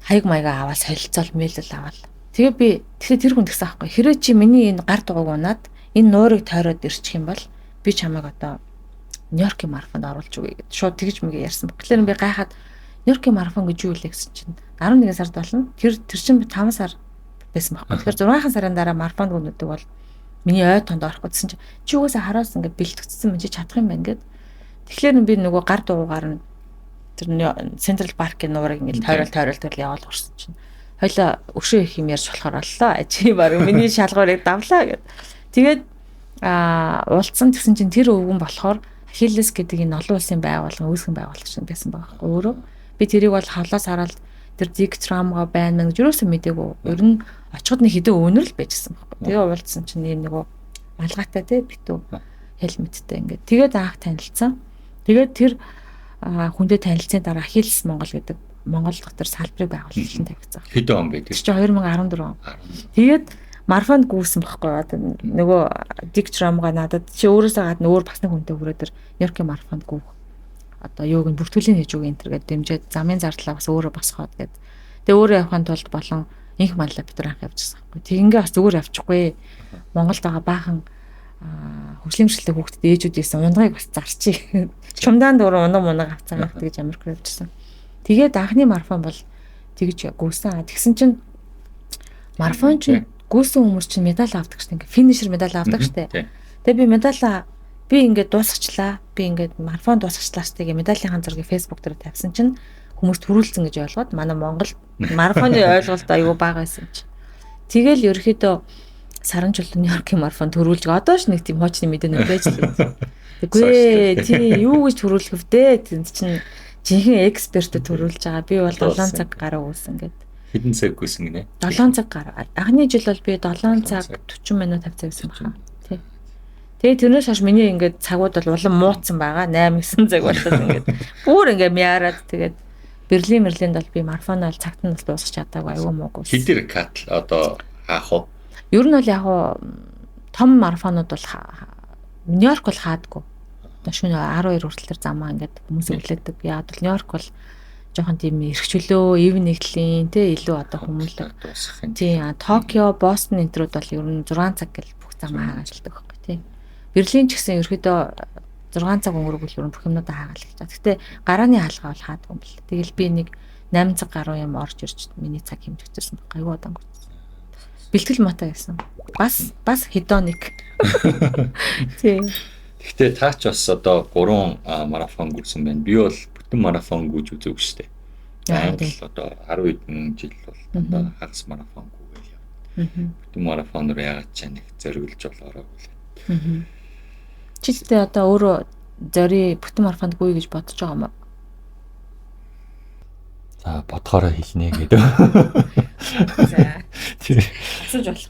хаяг маяга аваад солилцоол мэйлэл аваад тэгээ би тэр хүн тэгсэн аахгүй хэрэг чи миний энэ гар дугуйг унаад энэ нуурыг тойроод ирчих юм бол би чамайг одоо Нью-Йоркийн марафонд оруулж өгье гэд шууд тэгж мэгээ ярьсан. Тэгэхээр би гайхаад Нью-Йоркийн марафон гэж юу вэ гэсэн чинь 11 сард болно. Тэр чинь 5 сар байсан байхгүй. Тэгэхээр 6 сарын дараа марафонд гүнэдэг бол миний ой тонд орох гэсэн чинь чи угаасаа хараас ингээд бэлтгэцсэн мэн чи чадах юм байна гэд. Тэгэхээр би нөгөө гар дугуугаар нь тэр Central Park-ийн нуурыг ингээд тойрол яваал гурсан чинь хоёлаа өшөө их юм ярьж болохоор боллоо. Чи баг миний шалгуурыг давлаа гэд. Тэгээд уулцсан гэсэн чинь тэр өвгөн болохоор Хиллес гэдэг энэ олон улсын байгууллага үүсгэн байгуулагч байсан байгаа байхгүй өөрөө би тэрийг бол хавлаас хараад тэр зиг травмгаа байна гэж юусоо мэдээгүй ер нь очиход нэг хэдэн өнөр л байжсэн байхгүй тэгээ уулзсан чинь нөгөө малгайтай те битүү хелмэттэй ингээд тэгээд анх танилцсан тэгээд тэр хүнтэй танилцсан дараа Хиллес Монгол гэдэг Монгол дахь тэр салбарыг байгуулсан тавьсан хэдэн он байдаг чи 2014 он тэгээд марафонд гүйсэн байхгүй нөгөө дик травмга надад чи өөрөөсөө гадна өөр бас нэг хүнтэй хүрээ тэр Нью-Йоркийн марафонд гүйх одоо юуг нь бүртгүүлийн хийж өгөө энэ төр гэдэг дэмжиж замын зардлаа бас өөрөө босгоод гээд тэгээ өөрөө явахын тулд болон инх манлаа бид нар анх явчихсан байхгүй тэг ингээ бас зүгээр явчихгүй Монголд байгаа баахан хөгжлийн бэрхшээлтэй хүүхдэд ээжүүдээс унгыг бас зарчиг. Чумдаан дуруу унаг авцаа гэж Америк руу явчихсан. Тэгээд анхны марафон бол тэгж гүйсэн. Тэгсэн чинь марафон чинь гүйсэн хүмүүс чинь медаль авдаг шүү дээ. Ингээ финишер медаль авдаг шүү дээ. Тэгээ би медаль ингээд дуусгачлаа. Би ингээд марафон дуусгачлаа шүү дээ. Медалийн зургийг фэйсбુક дээр тавьсан чинь хүмүүс төрүүлсэн гэж ойлгоод манай Монгол марафоны ойлголт аюу бага байсан чи. Тэгэл ерөөхдөө саран чулуун Нью-Йоркийн марафон төрүүлж одоо ш нэг тийм хуучны мэдээ байж л. Тэггүй тий юу гэж төрүүлэх вдэ. Тэнд чинь жинхэнэ эксперт төрүүлж байгаа. Би бол 7 цаг гараа үүсэн гэд. Хэдэн цаг гүйсэн гинэ? 7 цаг гараа. Анхны жил бол би 7 цаг 40 минут тавьсан байсан байна. Тий. Тэгээ тэрнээс хойш миний ингээд цагууд бол улам мууцсан байгаа. 8-9 цаг болоод ингээд бүр ингээд мяарад тэгээд Берлинд бол би марафоноо цагт нь бол дуусгах чадаагүй аюу муугүй. Хэдэр кат одоо хаах уу? Ер нь бол яг том марафонууд бол Нью-Йорк бол хаадгүй. Шөнө 12 хүртэл тэр замаа ингээд хүмүүс өглөөдөг. Яг бол Нью-Йорк бол жоохон тийм эрхчлөө, ив нэгдлийн тий илүү одоо хүмүүлэг. Тий Токио, Бостон энтрүүд бол ер нь 6 цаг гэл бүх замаа хаагалдаг байхгүй тий. Берлин ч гэсэн ерөөдөө 6 цаг өнгөрөөгөл ер нь бүх юмнуудаа хаагаал гэж. Гэхдээ гарааны хаалгаа бол хаадгүй юм бэл. Тэгэл би нэг 8 цаг гаруй юм орж ирж миний цаг хэмжигдсэн байхгүй юу удаан. Бэлтгэл матай байсан. Бас хедоник. Тийм. Гэхдээ таа ч бас одоо 3 марафон гүйсэн байна. Би бол бүтэн марафон гүйж үзээгүй шүү дээ. Англи одоо 10 хэдэн жил бол одоо хагас марафон гүйгээл явна. Бүтэн марафоноор яагаад ч нэг зориулж болоорой. Чи тэ одоо өөрөө зори бүтэн марафонд гүйе гэж бодож байгаа юм уу? За бодохороо хэлнэ гэдэг. За. Асууж болох.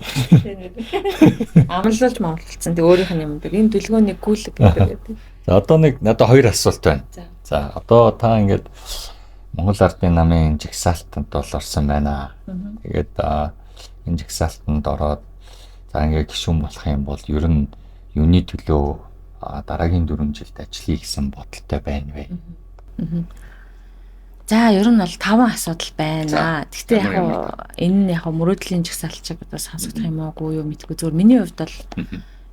Амлуулж мамлуулсан. Тэг өөрийнх нь юм дээр энэ дэлгөөний гүйлэг гэдэг. За одоо надад 2 асуулт байна. За одоо та ингээд Монгол Ардын намын жагсаалтанд бол орсон байна. Тэгээд энэ жагсаалтанд ороод за ингээд гишүүн болох юм бол ер нь юуны төлөө дараагийн 4 жилд ажиллая гэсэн бодолтой байна вэ? За ер нь бол 5 асуудал байна. Гэхдээ яг энэ нь яг мөрөөдлийн жагсаалтчиг одоо сонсогдох юм уугүй юу мэдгүй зүгээр миний хувьд бол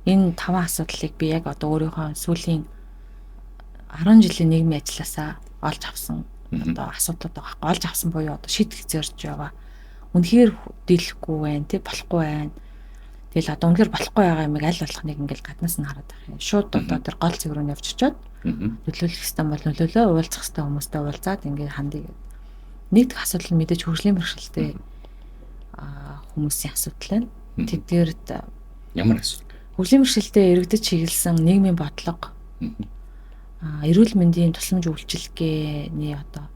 энэ 5 асуудлыг би яг одоо өөрийнхөө сүүлийн 10 жилийн нийгмийн ажилласаа олж авсан одоо асуудлууд байгаа. Олж авсан буюу одоо шийдэх зорж байгаа. Үнэхээр дийлэхгүй байна, тий болохгүй байна. Тэгэл одоо үнэхээр болохгүй байгаа юмыг аль болох нэг ингээл гаднаас нь хараад байх юм. Шууд одоо тэр гол цэг рүү явж очиод нөлөөлөх хэвээр бол нөлөөлөө уулзах хэвээр хүмүүстэй уулзаад ингээд хандъя гэдэг. Нэг дэх асуудал нь мэдээж хөгжлийн бэрхшээлтэй хүмүүсийн асуудал байна. Тэдгээрт ямар асуудал? Хөгжлийн бэрхшээлтэй иргэдэд чиглэсэн нийгмийн бодлого, эрүүл мэндийн тусламж үйлчилгээний одоо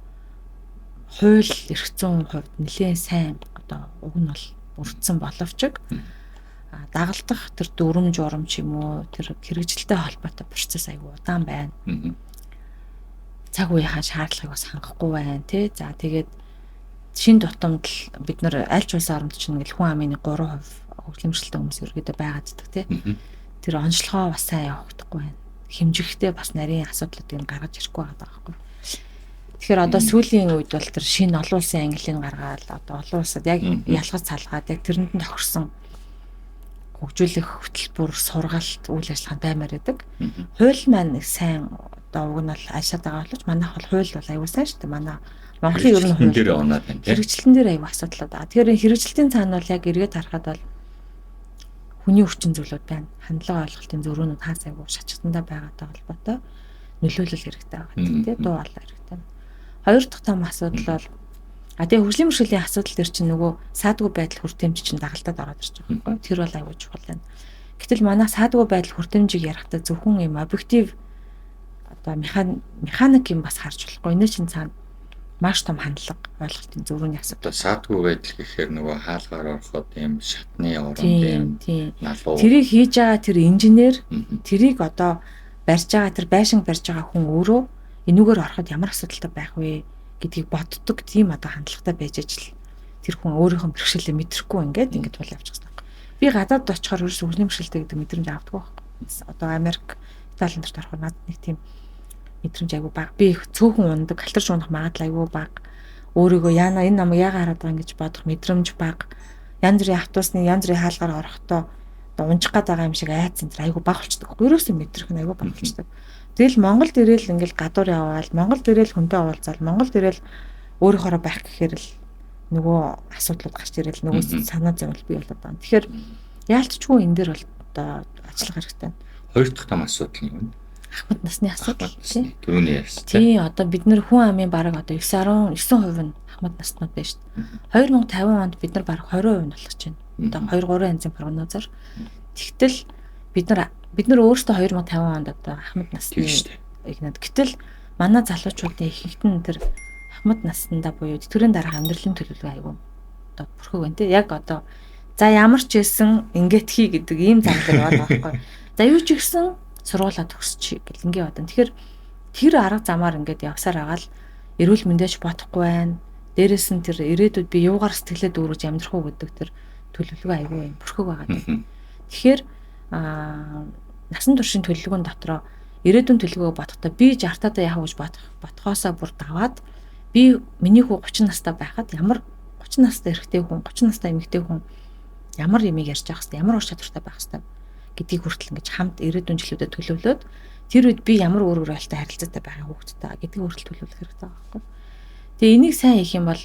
хууль эрх зүйн хувьд нэлээд сайн одоо уг нь бол өртсөн боловч дагалдах тэр дүрм журам ч юм уу тэр хэрэгжилтэй холбоотой процесс аягүй удаан байна. Цаг үеийнхаа шаардлагыг бас хангахгүй байна тий. За тэгээд шин дутамд бид нар аль ч улсын оронд чинь ингээл хүн амын 3% хөгжлийн бэрхшээлтэй хүмүүс ерөөдөө байгааддаг тий. Тэр онцлогоо бас сайн явагдахгүй байна. Хэмжигтэй бас нарийн асуудлуудыг гаргаж ирэхгүй байгаа байхгүй. Тэгэхээр одоо сүүлийн үед бол тэр шинэ олон улсын английн гаргаад одоо олон улсад яг ялгаж салгаад яг тэрэнд нь тохирсон хөгжүүлэх хөтөлбөр сургалт үйл ажиллагаа баймаар байдаг. Хууль маань сайн одоо уг нь бол ашаад байгаа боловч манайх бол хууль бол аюул сайн шүү дээ. Манай Монголын ер нь хууль дээр оноод байна тийм. Хэрэгжилтэн дээр аюул асуудал байгаа. Тэгэхээр хэрэгжилтийн цаана бол яг эргээд харахад бол хүний хүчин зүйлүүд байна. Хандлага ойлголтын зөрүүнүүд хаас аюул шачгтандаа байгаатай холбоотой нөлөөлөл хэрэгтэй байгаа тийм дуу хоолой хэрэгтэй. Хоёр дахь том асуудал бол тэгээ хөгжлийн бэрхшээлийн асуудал төр чинь нөгөө саадгүй байдал хүртээмж чинь дагалдаад ороод ирж байгаа байхгүй. Тэр бол аюул чухал байна. Гэтэл манай саадгүй байдал хүртээмжийг ярихдаа зөвхөн юм объектив одоо механик юм бас харж болохгүй. Энэ чинь цаана маш том хандлага ойлголтын зөрүүний асуудал. Саадгүй байдал гэхээр нөгөө хаалгаар ороход юм шатны орон тийм налуу. Тэрийг хийж байгаа тэр инженер тэрийг одоо барьж байгаа тэр байшин барьж байгаа хүн өөрөө энүүгээр ороход ямар асуудалтай байх вэ гэдгийг боддог тийм одоо хандлагатай байж ажил тэр хүн өөрийнхөө бэрхшээлээ мэдрэхгүй ингээд тул явчихсан байна. Би гадаад очихоор ерөөс хөгжлийн бэрхшээлтэй гэдэг мэдрэмж авдаггүй байна. Одоо Америк, Италийн төрт ороход надад нэг тийм мэдрэмж айгүй бага. Би их цөөхөн ундаг, алтарч унах магадлал айгүй бага. Өөрийгөө яана энэ намайг яагаад хараад байгаа ингэж бодох мэдрэмж бага. Янз бүрийн автобусны янз бүрийн хаалгаар орохдоо одоо унжих гээд байгаа юм шиг айцсан тэр айгу баг болчихдог. Ерөөсөө мэдрэх нь айгу баг болчихдог. Тэгэл Монголд ирээл ингээл гадуур яваал, Монголд ирээл хүнтэй уулзаал, Монголд ирээл өөрийнхоороо байх гэхээр л нөгөө асуудлууд гарч ирээл нөгөө санаа зовлт бий болоод байгаа. Тэгэхээр яалтчгүй энэ дээр бол одоо ажиллах хэрэгтэй. Хоёр дахь том асуудал нь юу вэ? Ахмад насны асуудал тийм. Түрүүний ярьсан. Тийм одоо бид нэр хүн амын бараг одоо 9.9% нь ахмад наснууд байна шүү дээ. 2050 онд бид нар бараг 20% нь болох гэж байна. Одоо 2-3 янзын прогнозоор. Тэгтэл бид нар өөрсдөө 2050 онд одоо ахмад насны игнад. Гэтэл манай залуучуудын ихэнх нь тэр ахмад наснда буюу тэтгэврийн дараах амьдралын төлөвлөгөө айгүй одоо бүрхэг байна те. Яг одоо за ямар ч хэлсэн ингээд хий гэдэг ийм зам дээр байгаа байхгүй. За юу ч ихсэн сургуулаа төгсчих гэл ингээ бодон. Тэгэхээр тэр арга замаар ингээд явсаар агаал эрүүл мэндэж бодохгүй байна. Дээрээс нь тэр ирээдүйд би юугаар сэтгэлээ дүүргэж амьдрах уу гэдэг тэр төлөвлөгөө айгүй юм бүрхэг байгаа. Тэгэхээр насан туршийн төлөвлөгөөний дотроо ирээдүйн төлөвлөгөө бодохдоо би 60 таа яах гэж бодхоосоо бүр даваад би миний хүү 30 настай байхад ямар 30 настай эрэгтэй хүн 30 настай эмэгтэй хүн ямар юмыг ярьж байгаа хэвээр ямар ур чадвартай байх хэвээр гэдгийг хүртэл ингэж хамт ирээдүйн жилүүдэд төлөвлөөд тэр үед би ямар өөр өөрөөлтэй харилцаатай байгаа хүүхдтэй гэдгийг хүртэл төлөвлөх хэрэгтэй байгаа байхгүй. Тэгээ энийг сайн хийх юм бол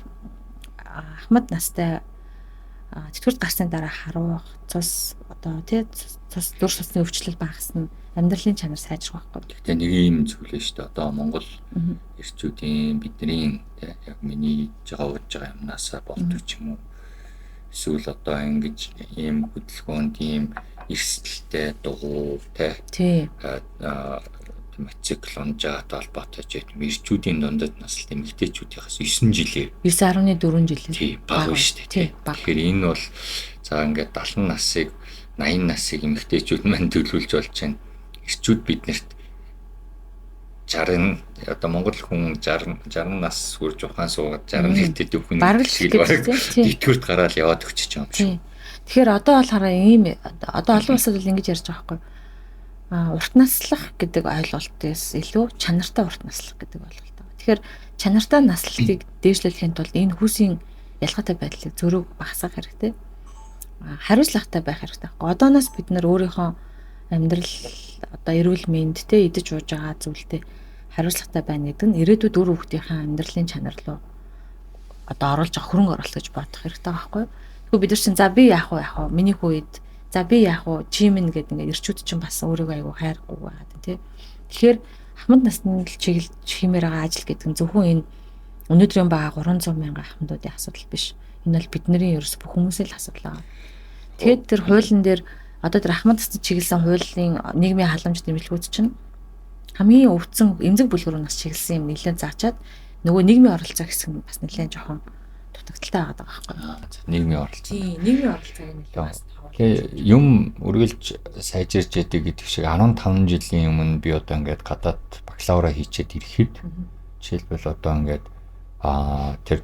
ахмад настай тэтгэврт гарсны дараа харуах цус одоо тий цус дур цусны өвчлөл багасна амьдралын чанар сайжрах байхгүй. Гэхдээ нэг юм зүйл нь шүү дээ. Одоо Монгол эрчүүдийн бидний яг миний жаавж байгаа юмнасаа болдог ч юм уу. Эсвэл одоо ингэж ийм хөдөлгөөнд ийм эрсдэлтэй дугуй тий циклон жаат холбоотой ч юм эрчүүдийн дундад насалт эмэгтэйчүүдийнхээс 9 жилээр 9.4 жилээр тий бага шүү дээ. Тэгэхээр энэ бол за ингээд 70 насыг 80 насыг эмэгтэйчүүд маань төлөвлөж болж байна. Эрчүүд биднэрт 60 одоо Монгол хүн 60 нас хүрж ухаан суугаад 61-т дөхөн тэтгэврт гараад яваад өгч байгаа юм шиг. Тэгэхээр одоо болохоор ийм одоо олон улсад бол ингэж ярьж байгаа байхгүй. Урт наслах гэдэг ойлголтоос илүү чанартай урт наслах гэдэг ойлголт байгаа. Тэгэхээр чанартай наслалтыг дээшлүүлэхийн тулд энэ хүүсийн ялгаатай байдлыг зөрөг багасгах хэрэгтэй. Хариуцлагатай байх хэрэгтэй. Одооноос бид нар өөрийнхөө амьдрал одоо эрүүл мэнд те идэж ууж байгаа зүйлтэй хариуцлагатай байна гэдэг нь ирээдүйд өөр хүүхдийнхээ амьдралын чанар руу одоо оруулж байгаа хөрөнгө оруулалт гэж бодох хэрэгтэй байхгүй. Тэгвэл бид нар чинь за би яах вэ? Миний хүүд за би яах вэ? Чимэн гэдэг ингээд ирчүүд чинь бас өөрийгөө айгу хайрахгүй байгаа тий. Тэгэхээр ахмад насны чиглэл хэмээр байгаа ажил гэдэг нь зөвхөн энэ өнөөдрийн байгаа 300 мянган ахмадуудын асуудал биш. Энэ бол бидний ерөөс бүх хүмүүсийн л асуудал байгаа. Тэгээд тэр хуулийн дээр одоо тэр ахмад насны чиглэсэн хуулийн нийгмийн халамж дэмжлэгүүд чинь хамгийн өвдсөн эмзэг бүлгэрүү нас чиглэсэн юм нэлээд заачаад нөгөө нийгмийн оролцоо гэсэн нь бас нэлээд жоохон дутагдaltaй байгаа байхгүй. Нийгмийн оролцоо. Тийм, нийгмийн оролцоог нэлээд Тэгээ юм үргэлж сайжирч яадаг гэдэг шиг 15 жилийн өмнө би одоо ингээд гадаад бакалавра хийчихэд ирэхэд жишээлбэл одоо ингээд тэр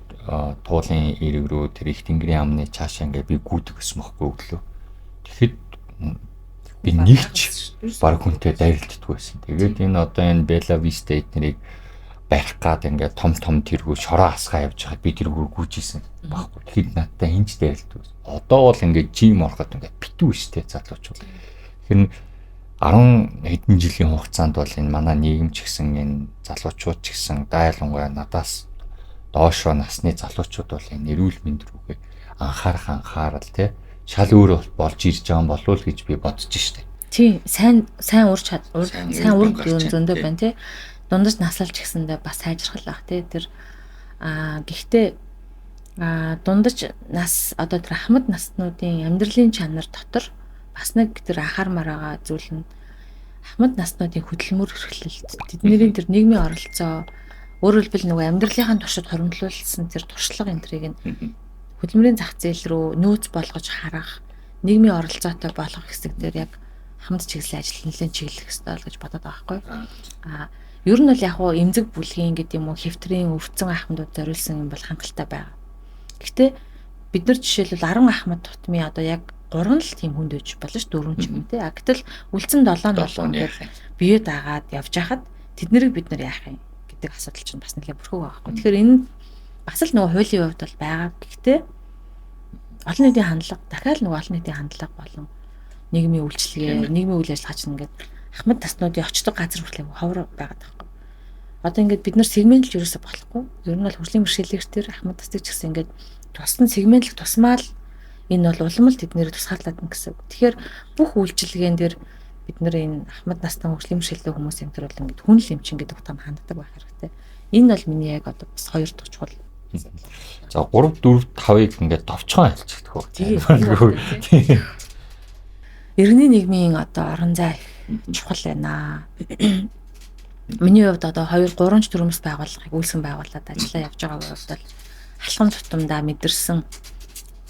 туулын эрэг рүү тэр их тэнгэрийн амны цаашаа ингээд би гүйдэг гэсэн мөхгүй өглөө. Тэгэхэд би нэгч баг хүнтэй дайралтдаг байсан. Тэгээд энэ одоо энэ Bella Vista эднэрийг барих гад ингээд том тэргүү шороо асгаа явж хаад би тэргүүр гүйжсэн баггүй. Тэгэхэд надтай хинч дайралтдаг. Одоо бол ингээд жим ороход ингээд битүү штэ залуучууд. Тэгэхээр 10 хэдэн жилийн хугацаанд бол энэ манай нийгэм ч гэсэн энэ залуучууд ч гэсэн дайлангуй надаас доошоо насны залуучууд бол энэ эрүүл мэнд рүүгээ анхаарал тий шал өөр болж ирж байгаа юм болов уу гэж би бодож штэ. Тий сайн ур зөндөө байна тий. Дундаж наслалж гисэндээ бас сайжрахлаа тий тэр гэхдээ дундаж нас одоо тэр ахмад наснуудын амьдралын чанар дотор бас нэг тэр анхаармаар байгаа зүйл нь ахмад наснуудын хөдөлмөр эрхлэлт тэдний тэр нийгмийн оролцоо өөрөөр хэлбэл нөгөө амьдралынхаа туршид хоримтлуулсан тэр туршлага энтрийг нь хөдөлмөрийн зах зээл рүү нөөц болгож харах нийгмийн оролцоотой болгох хэсэг дээр яг хамт чиглэлийн ажил нэлээд чиглэх ёстой л гэж бодоод байгаа байхгүй. Ер нь бол яг хуу эмзэг бүлгийн гэдэг юм уу хэвтрийн өвдсөн ахмадууд зориулсан юм бол хангалттай байгаа. Гэхдээ бид нар жишээлбэл 10 ахмад тутмын одоо яг 3 л тийм хүнд байж болно ш 4 ч юм тий. Гэтэл үлдсэн 7 болон ингээд бие даагаад явж хахад тэднийг бид нар яах юм гэдэг асуудал чинь бас нэлээд бүрхэг байгаа байхгүй. Тэгэхээр энэ бас л нөгөө хуулийн хувьд бол байгаа. Гэхдээ олон нийтийн хандлага дахиад нөгөө олон нийтийн хандлага болон нийгмийн үйлчлэгээ, нийгмийн үйл ажиллагаа чинь ингээд ахмад таснуудын очдог газар хүртэл ховор байгаад байгаа. Одоо ингээд бид нар сегментлж ерөөсө болохгүй. Ер нь бол хөгжлийн бэрхшээлээр тэр ахмад тасдаг ч гэсэн ингээд тусдан сегментлэх тусмаа л энэ бол улам л тэднэр тусгаарлаад нь гэсэн. Тэгэхээр бүх үйлчилгээн дээр бид нар энэ ахмад настай хөгжлийн бэрхшээлтэй хүмүүс энэ төр бол ингээд хүн л эмчин гэдэг утгаар ханддаг байх хэрэгтэй. Энэ бол миний яг одоо бас хоёр дахь чухал. За 3 4 5-ыг ингээд товчхон альчихдаг хөө. Иргэний нийгмийн одоо орон зай чухал байна. Миний хувьд одоо 2 3 төрөмс байгууллагыг үйлсэн байгуулад ажиллаа явж байгаа үед бол халхам тутамдаа мэдэрсэн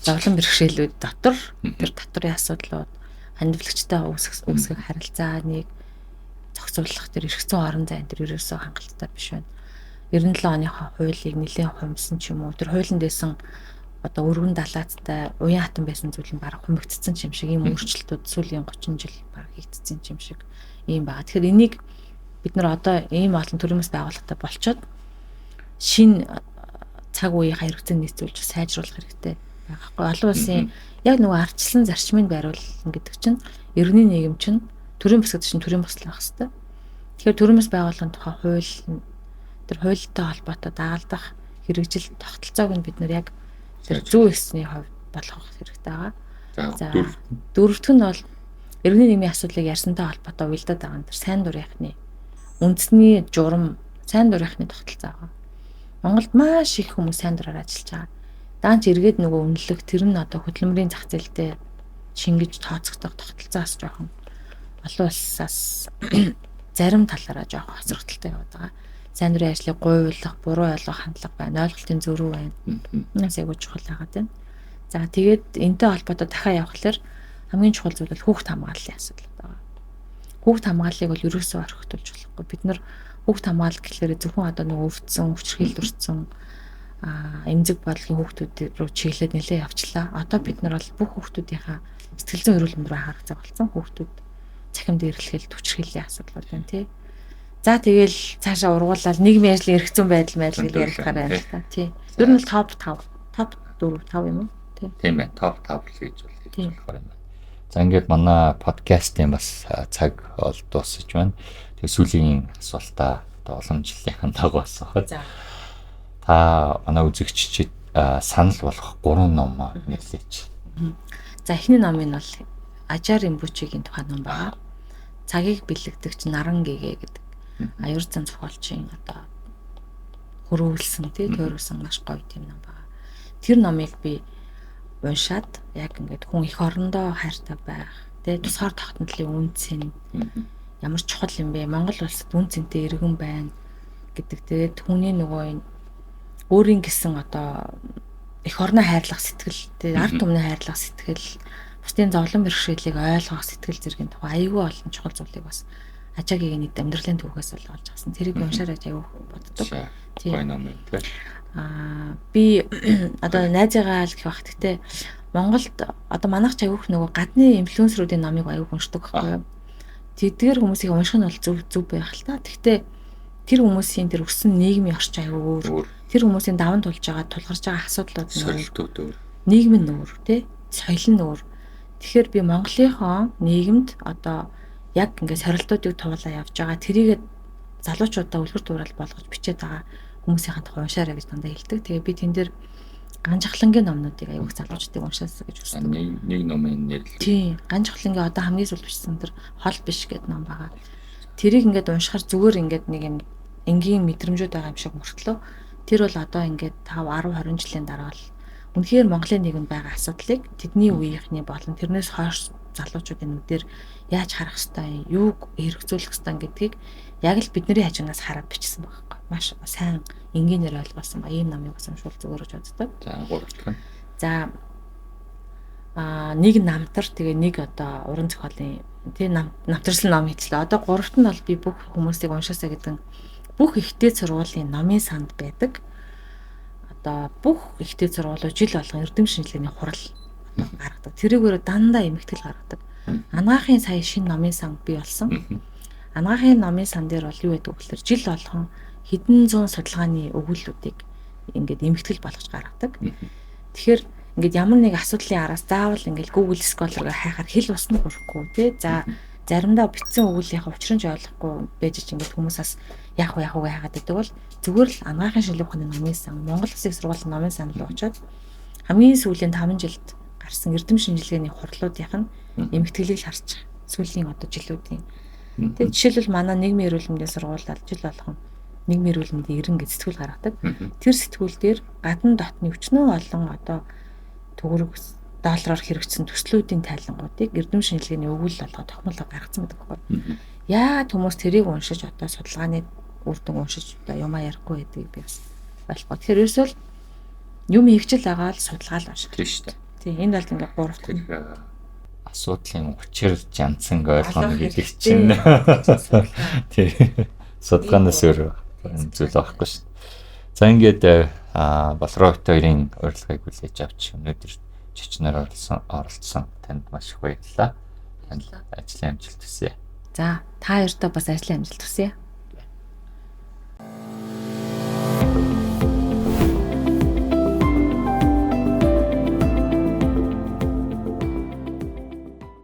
зовлон бэрхшээлүүд дотор тэр татврын асуудлууд хандивлагчтай үүсгэх харилцааныг зохицуулах тэр эргэцэн орон зай энэ ерөөсөө хангалттай биш байна. 97 оныхоо хуулийг нэлээд хумсан ч юм уу тэр хуулийн дэсэн одоо өргөн далаацтай уян хатан байсан зүйл нь бараг хумигдсан юм шиг ийм өөрчлөлтүүд сүүлийн 30 жил бараг хийгдсэн юм шиг ийм байгаа. Тэгэхээр энийг бид нар одоо ийм олон төрөмс байгууллагатай болчоод шинэ цаг үеийн хэрэгцээ нийцүүлж сайжруулах хэрэгтэй байгаа хгүй. Олон улсын яг нөгөө ардчлан зарчмыг байруулна гэдэг чинь иргэний нийгэм чинь төрийн босгод чинь төрийн бослох хэрэгтэй. Тэгэхээр төрөмс байгууллагын тухай хууль тэр хуультай холбоотой дагалдах хэрэгжил тогтолцоог нь бид нар яг тэр зүй ёсны хувьд болгох хэрэгтэй байгаа. За дөрөвдөх нь бол иргэний нийгмийн асуудлыг ярьсантай холбоотой уялдаад байгаа нь тэр сайн дурынхны үндэсний журам сайн дурынхны тогтолцоо байгаа. Монголд маш их хүмүүс сайн дураар ажиллаж байгаа. Даанч эргээд нөгөө үнэлэх тэр нь одоо хөдөлмөрийн зах зээлтэй шингэж тооцогдох тогтолцоос жоохон олон улсаас зарим талаараа жоохон хоцрогдолтой яваад байгаа. Сайн дурын ажлыг гуйлах, буруу ойлгох хандлага байна, ойлголтын зөрүү байна. Энэс айгуу чухал байгаа тийм. За тэгээд энэтэй холбоотой дахиад явхлаар хамгийн чухал зүйл бол хүүхд хамгааллын асуудал байгаа. Хүүхд хамгааллыг бол ерөөсөө орхитуулж болохгүй. Бид нар хүүхд хамгаалал гэхлээр зөвхөн одоо нэг өвдсөн, хүчрхийлэл өртсөн эмзэг бодлогын хүүхдүүд рүү чиглээд нэлээд явчлаа. Одоо бид нар бол бүх хүүхдүүдийнхаа сэтгэл зүйн эрүүл мэнд рүү анхаарах цаг болсон. Хүүхдүүд цахимд ирэхлээр хүчрхийллийн асуудал байна тий. За тэгэл цаашаа ургууллал нийгмийн ажлын эрх зүйн байдал ярихаар байна л та тий. Ер нь бол топ 4 5 юм уу? Тийм ээ, топ 5 л гэж болохоор юм байна. За ингээд манай подкастын бас цаг бол дуусаж байна. Тэгээ сүүлийн асуултаа одоо олон жилийн дагуу асуухад. За. Та манай үзэгччид санал болгох 3 ном нэрлэеч. За эхний ном нь бол Ажар Эмбүчигийн тухай ном байна. Цагийг бэлэгдэгч Наран гэгээ гэдэг. Аюур зан зохиолчийн одоо хөрвүүлсэн тий тойруулсан маш гоё тийм ном байна. Тэр номыг би уншаад яг ингээд хүн их орондоо хайртай байх тий тусгаар тогтнолын үнцэн ямар чухал юм бэ? Монгол улсад үнцэнтэй иргэн байна гэдэг. Тэгээд хүний нөгөө өөрийн гэсэн одоо их орноо хайрлах сэтгэл тий ард түмний хайрлах сэтгэл бусдын зовлон бэрхшээлийг ойлгох сэтгэл зэргийн тухай аюул олон чухал зүйлийг бас Ажаагийн нийт амьдралын төвхөөс бол олж авсан. Тэрийг уншаарай аюу боддог. Тийм ном юм тий. Би одоо найзаагаа л гэх бах. Гэтэ Монголд одоо манайх ч аюух нөгөө гадны инфлюенсеруудын номыг аюу уншдаг байхгүй юу? Тэдгээр хүмүүсийг унших нь бол зөв байх л та. Гэхдээ тэр хүмүүсийн тэр өссөн нийгмийн орчин аюу өөр. Тэр хүмүүсийн даван тулж байгаа тулгарч байгаа асуудлууд нь нийгэм нь өөр тий. Соёл нь өөр. Тэгэхээр би Монголынхоо нийгэмд одоо яг ингээд сорилтуудыг туулаа явж байгаа. Тэрийгээ залуучуудаа үлгэр дуурайл болгож бичээд байгаа хүмүүсийн тухай уншаарай гэж дандаа хэлдэг. Тэгээ би тэн дээр Ганжахлангийн номнуудыг аяух залуучдыг уншаасаа гэж хүсдэг. Нэг номын нэрлэл. Тийм. Ганжахлангийн одоо хамгийн сүүлд бичсэн тэр хол биш гэдэг ном байгаа. Тэрийг ингээд уншихаар зүгээр ингээд нэг юм энгийн мэдрэмжүүд байгаа юм шиг мөртлөө тэр бол одоо ингээд 5 10 20 жилийн дараа л үнэхээр Монголын нийгэмд байгаа асуудлыг тэдний үеийнхний болон тэрнээс хойш залуучуудын нүдээр яаж харах ёстой, юуг хэрэгжүүлэх ёстой гэдгийг яг л бидний хажуунаас хараад бичсэн байгаа. Маш сайн энгийнээр ойлгуулсан ба ийм номыг бас уншвал зүгээр гэж боддог. За 3 дахь нь. За нэг намтар тэгээ нэг одоо уран зохиолын тий намтарсан ном хэллээ. Одоо 3-т нь бол би бүх хүмүүсийг уншаасаа гэдэг бүх ихтэй сургуулийн номын санд байдаг. Одоо бүх ихтэй сургуулиуд жил болгон эрдэм шинжилгээний хурал гаргадаг. Тэрүүгээр дандаа эмхтгэл гаргадаг. Анагаахын сая шинэ номын сан бий болсон. Анагаахын номын сан дээр бол юу гэдэг вэ гэхээр жил болгон хэдэн зуун судалгааны өгүүлбэрүүдийг ингээд эмхтгэл болгож гаргадаг. Тэгэхээр ингээд ямар нэг асуудлын араас заавал ингээд Google Scholar-ыг хайхаар хэл усны хүрэхгүй тий. За заримдаа бичсэн өгүүллийнхаа учрын ч ойлгохгүй байж ч ингээд хүмүүсээс яах вэ хаагаад байдаг бол зүгээр л анагаахын шилүү ухааны номын сан Монгол Улсын их сургуулийн номын сан руу очиод хамгийн сүүлийн 5 жилд гарсан эрдэм шинжилгээний хурлуудынх нь эмгэтгэлийг харж сүүлийн одоо жилүүдийн. Тэгээд жишээлбэл манай нийгмийн эрүүл мэндийн сургуулиуд жил болгон нийгмийн эрүүл мэндийн 90 гэж сэтгүүл гаргадаг. Тэр сэтгүүл дээр гадна дотны өчнөө олон одоо төгрөг доллараар хэрэгжсэн төслүүдийн тайлангуудыг эрдэм шинжилгээний өгүүлэл болгоод тохиолдол гаргацсан байдаг байхгүй. Яагаад хүмүүс тэрийг уншиж одоо судалгааны үр дүн уншиж одоо юмаа ярихгүй байдгийг би бас ойлгоо. Тэгэхээр ерөөсөө юм хөвчл байгаа л судалгаал унших. Тийм шүү дээ. Тийм энэ бол ингээ 3 дахь асуудлын учир жанцанг ойлгоно гэдэг чинь тий судалгаанаас өөр зүйл байхгүй шүү. За ингээд Балрогт хоёрын урилгыг хүлээж авч өнөөдөр чичнэр оролцсон танд маш их баярлалаа. Ажлын амжилт хүсье. За та хоёртоо бас ажлын амжилт хүсье.